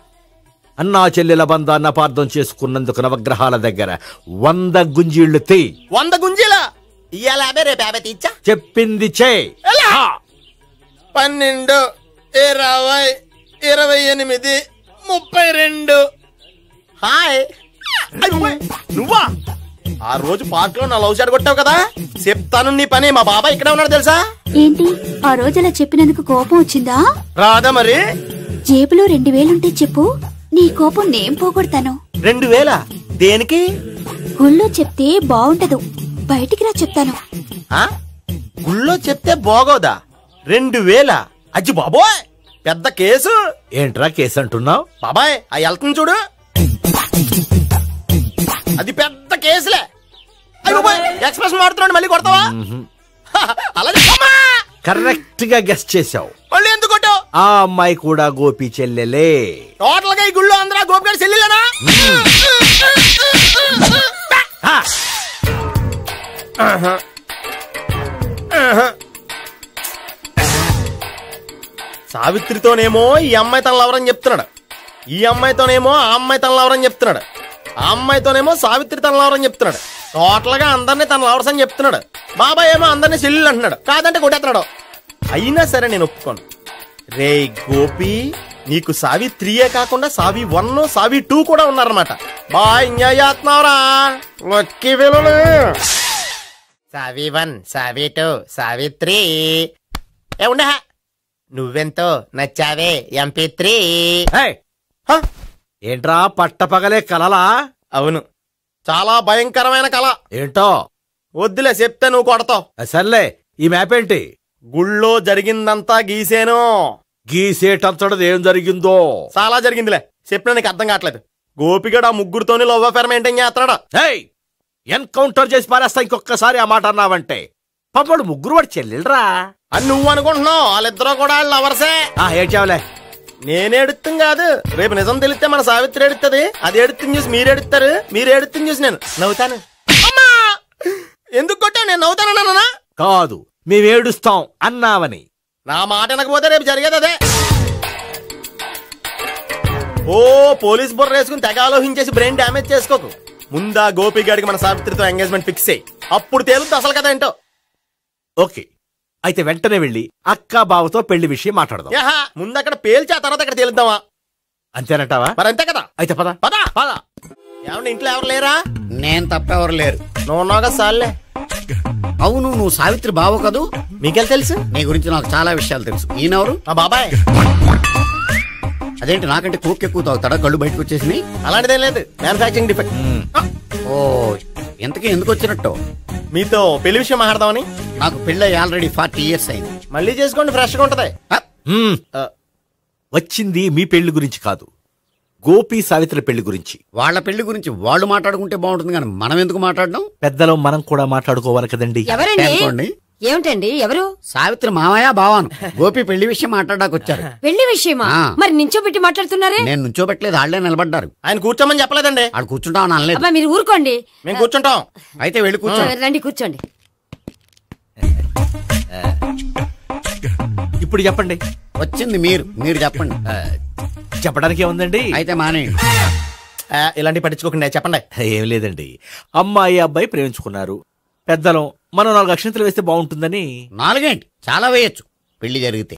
[SPEAKER 16] అన్నా చెల్లెల బంధాన్ని అపార్థం చేసుకున్నందుకు నవగ్రహాల దగ్గర 100 గుంజీళ్లు తీ.
[SPEAKER 4] 100 గుంజీలా? ఇయ్యాల 50 రేపు 50 తీచ్చా.
[SPEAKER 16] చెప్పింది చే.
[SPEAKER 4] 12, 20, 28, 32. హాయ్. నువ్వా? ఆ రోజు పార్క్ లో నా లవ్ షాట్ కొట్టావు కదా, చెప్తాను నీ పని. మా బాబాయ్ ఇక్కడే ఉన్నాడు తెలుసా?
[SPEAKER 15] ఏంటి ఆ రోజు అలా చెప్పినందుకు కోపం వచ్చిందా?
[SPEAKER 4] రాదా మరి?
[SPEAKER 15] జేబులో 2000 ఉంటే చెప్పు, నీ కోపం నేను పోగొడతాను.
[SPEAKER 4] 2000? దేనికి?
[SPEAKER 15] గుళ్ళో చెప్తే బాగుంటదు, బయటికి రా చెప్తాను.
[SPEAKER 4] గుళ్ళో చెప్తే బాగోదా? 2000? అజ్జి బాబోయ్, పెద్ద కేసు.
[SPEAKER 16] ఏంట్రా కేసు అంటున్నావు?
[SPEAKER 4] బాబాయ్ ఆ వెళ్తుంది చూడు, అది పెద్ద కేసులే. ఎక్స్ప్రెస్ మారుతున్నాడు, మళ్ళీ కొడతావా? అలా
[SPEAKER 16] కరెక్ట్ గా గెస్ చేశావు.
[SPEAKER 4] మళ్ళీ ఎందుకు కొట్టావు?
[SPEAKER 16] ఆ అమ్మాయి కూడా గోపి చెల్లెలే.
[SPEAKER 4] టోటల్ గా ఈ గుళ్ళో అందరూ గోపిగాడి చెల్లెలేనా? సావిత్రితోనేమో ఈ అమ్మాయి తన లవరని చెప్తున్నాడు, ఈ అమ్మాయితోనేమో ఆ అమ్మాయి తన లవరని చెప్తున్నాడు, ఆ అమ్మాయితోనేమో సావిత్రి తన లవరని చెప్తున్నాడు. టోటల్ గా అందరినీ తన లవర్స్ అని చెప్తున్నాడు. బాబాయ్ ఏమో అందరినీ చెల్లెలు అంటున్నాడు, కాదంటే కొట్టేస్తున్నాడు. అయినా సరే నేను ఒప్పుకోను. రే గోపి, నీకు సావి 3 కాకుండా సావి 1, సావి 2 కూడా ఉన్నారన్నమాట. బాయ్ ఎంజాయ్ చేస్తున్నావురా. లక్కీ పిల్లలు. సావి 1, సావి 2, సావి 3. ఏముండే నువ్వెంతో నచ్చావే MP3.
[SPEAKER 16] ఏంట్రా పట్టపగలే కలలా?
[SPEAKER 4] అవును, చాలా భయంకరమైన కళ.
[SPEAKER 16] ఏంటో?
[SPEAKER 4] వద్దులే, చెప్తే నువ్వు కొడతావు.
[SPEAKER 16] సర్లే, ఈ మ్యాప్ ఏంటి?
[SPEAKER 4] గుళ్ళో జరిగిందంతా గీసేను.
[SPEAKER 16] గీసేటంతటది ఏం జరిగిందో?
[SPEAKER 4] చాలా జరిగిందిలే, చెప్పినా నీకు అర్థం కావట్లేదు. గోపిగడు ఆ ముగ్గురుతోని లవ్ అఫేర్ మెయింటైన్ చేస్తున్నాడా?
[SPEAKER 16] ఎన్కౌంటర్ చేసి పారేస్తా ఇంకొకసారి ఆ మాట అన్నావంటే. పాపడు ముగ్గురు వాడు చెల్లెలరా
[SPEAKER 4] అని నువ్వు అనుకుంటున్నావు. వాళ్ళిద్దరూ కూడా లవర్సే.
[SPEAKER 16] ఏడ్చావులే.
[SPEAKER 4] నేనే ఎడుతుంది కాదు, రేపు నిజం తెలిస్తే మన సావిత్రి ఎడుతుంది. అది ఎడుతుంది చూసి మీరు ఎడుతారు, మీరు ఎడుతుంది చూసి నేను నవ్వుతాను. ఎందుకు కొట్టా? నేను నవ్వుతానన్నా?
[SPEAKER 16] కాదు, మేమేడుస్తాం అన్నావని.
[SPEAKER 4] నా మాట వినకపోతే రేపు జరిగేది అదే. ఓ పోలీస్ బుర్ర వేసుకుని తెగ ఆలోచించేసి బ్రెయిన్ డ్యామేజ్ చేసుకోకు. ముందా గోపి గాడికి మన సావిత్రితో ఎంగేజ్మెంట్ ఫిక్స్ అయ్యి, అప్పుడు తేలుతుంది అసలు కదా ఏంటో.
[SPEAKER 16] ఓకే, అయితే వెంటనే వెళ్ళి అక్క బావతో పెళ్లి విషయం మాట్లాడదాం.
[SPEAKER 4] ముందు అక్కడ పేల్చి ఆ తర్వాత అక్కడ తేలుద్దామా?
[SPEAKER 16] అంతేనంటావా?
[SPEAKER 4] మరి అంతే కదా.
[SPEAKER 16] అయితే పద
[SPEAKER 4] పద పద. ఏమన్నా ఇంట్లో ఎవరు లేరా?
[SPEAKER 6] నేను తప్పెవరు లేరు.
[SPEAKER 4] నువ్వు ఉన్నావు కదా సార్లే.
[SPEAKER 6] అవును, నువ్వు సావిత్రి బావ కదూ?
[SPEAKER 4] మీకెళ్ళి తెలుసు?
[SPEAKER 6] నీ గురించి నాకు చాలా విషయాలు తెలుసు. ఈయనెవరు?
[SPEAKER 4] మా బాబాయ్.
[SPEAKER 6] అదేంటి నాకంటే కోక్ ఎక్కువ తాగుతాడా? కళ్ళు బయటకు వచ్చేసి?
[SPEAKER 4] అలాంటిదేం లేదు, మ్యానుఫాక్చరింగ్ డిఫెక్ట్.
[SPEAKER 6] ఓ, ఎంతకీ ఎందుకు వచ్చినట్టు?
[SPEAKER 4] మీతో పెళ్లి విషయం మాట్లాడదామని.
[SPEAKER 6] నాకు పెళ్ళి ఆల్రెడీ 40 years అయింది.
[SPEAKER 4] మళ్ళీ చేసుకోండి, ఫ్రెష్ గా ఉంటది.
[SPEAKER 16] వచ్చింది మీ పెళ్లి గురించి కాదు, గోపి సావిత్రి పెళ్లి గురించి.
[SPEAKER 6] వాళ్ళ పెళ్లి గురించి వాళ్ళు మాట్లాడుకుంటే బాగుంటుంది, కానీ మనం ఎందుకు మాట్లాడడం?
[SPEAKER 16] పెద్దలో మనం కూడా మాట్లాడుకోవాలి కదండి.
[SPEAKER 8] ఎవరండి? ఏమిటండి? ఎవరు?
[SPEAKER 6] సావిత్రి మామయ్య బావాను. గోపి పెళ్లి విషయం మాట్లాడడానికి వచ్చారు.
[SPEAKER 8] పెళ్లి విషయమా? మరి నించోబెట్టి మాట్లాడుతున్నారే?
[SPEAKER 6] నేను నుంచోబెట్టలేదు, ఆళ్లే నిలబడ్డారు.
[SPEAKER 4] ఆయన కూర్చోమని చెప్పలేదండి.
[SPEAKER 6] ఆడు కూర్చుంటామని అనలేదు.
[SPEAKER 8] అబ్బా మీరు ఊరుకోండి.
[SPEAKER 4] మేము కూర్చుంటాం.
[SPEAKER 6] అయితే వెళ్ళి కూర్చోండి.
[SPEAKER 8] రండి కూర్చోండి.
[SPEAKER 16] ఇప్పుడు చెప్పండి.
[SPEAKER 6] వచ్చింది మీరు చెప్పండి.
[SPEAKER 16] చెప్పడానికి ఏముందండి?
[SPEAKER 6] అయితే మానేయండి.
[SPEAKER 4] ఇలాంటి పట్టించుకోకుండా చెప్పండి.
[SPEAKER 16] ఏం లేదండి, అమ్మాయి అబ్బాయి ప్రేమించుకున్నారు. పెద్దలం మనం 4 అక్షంతలు వేస్తే బాగుంటుందని.
[SPEAKER 6] 4 ఏంటి, చాలా వేయచ్చు పెళ్లి జరిగితే.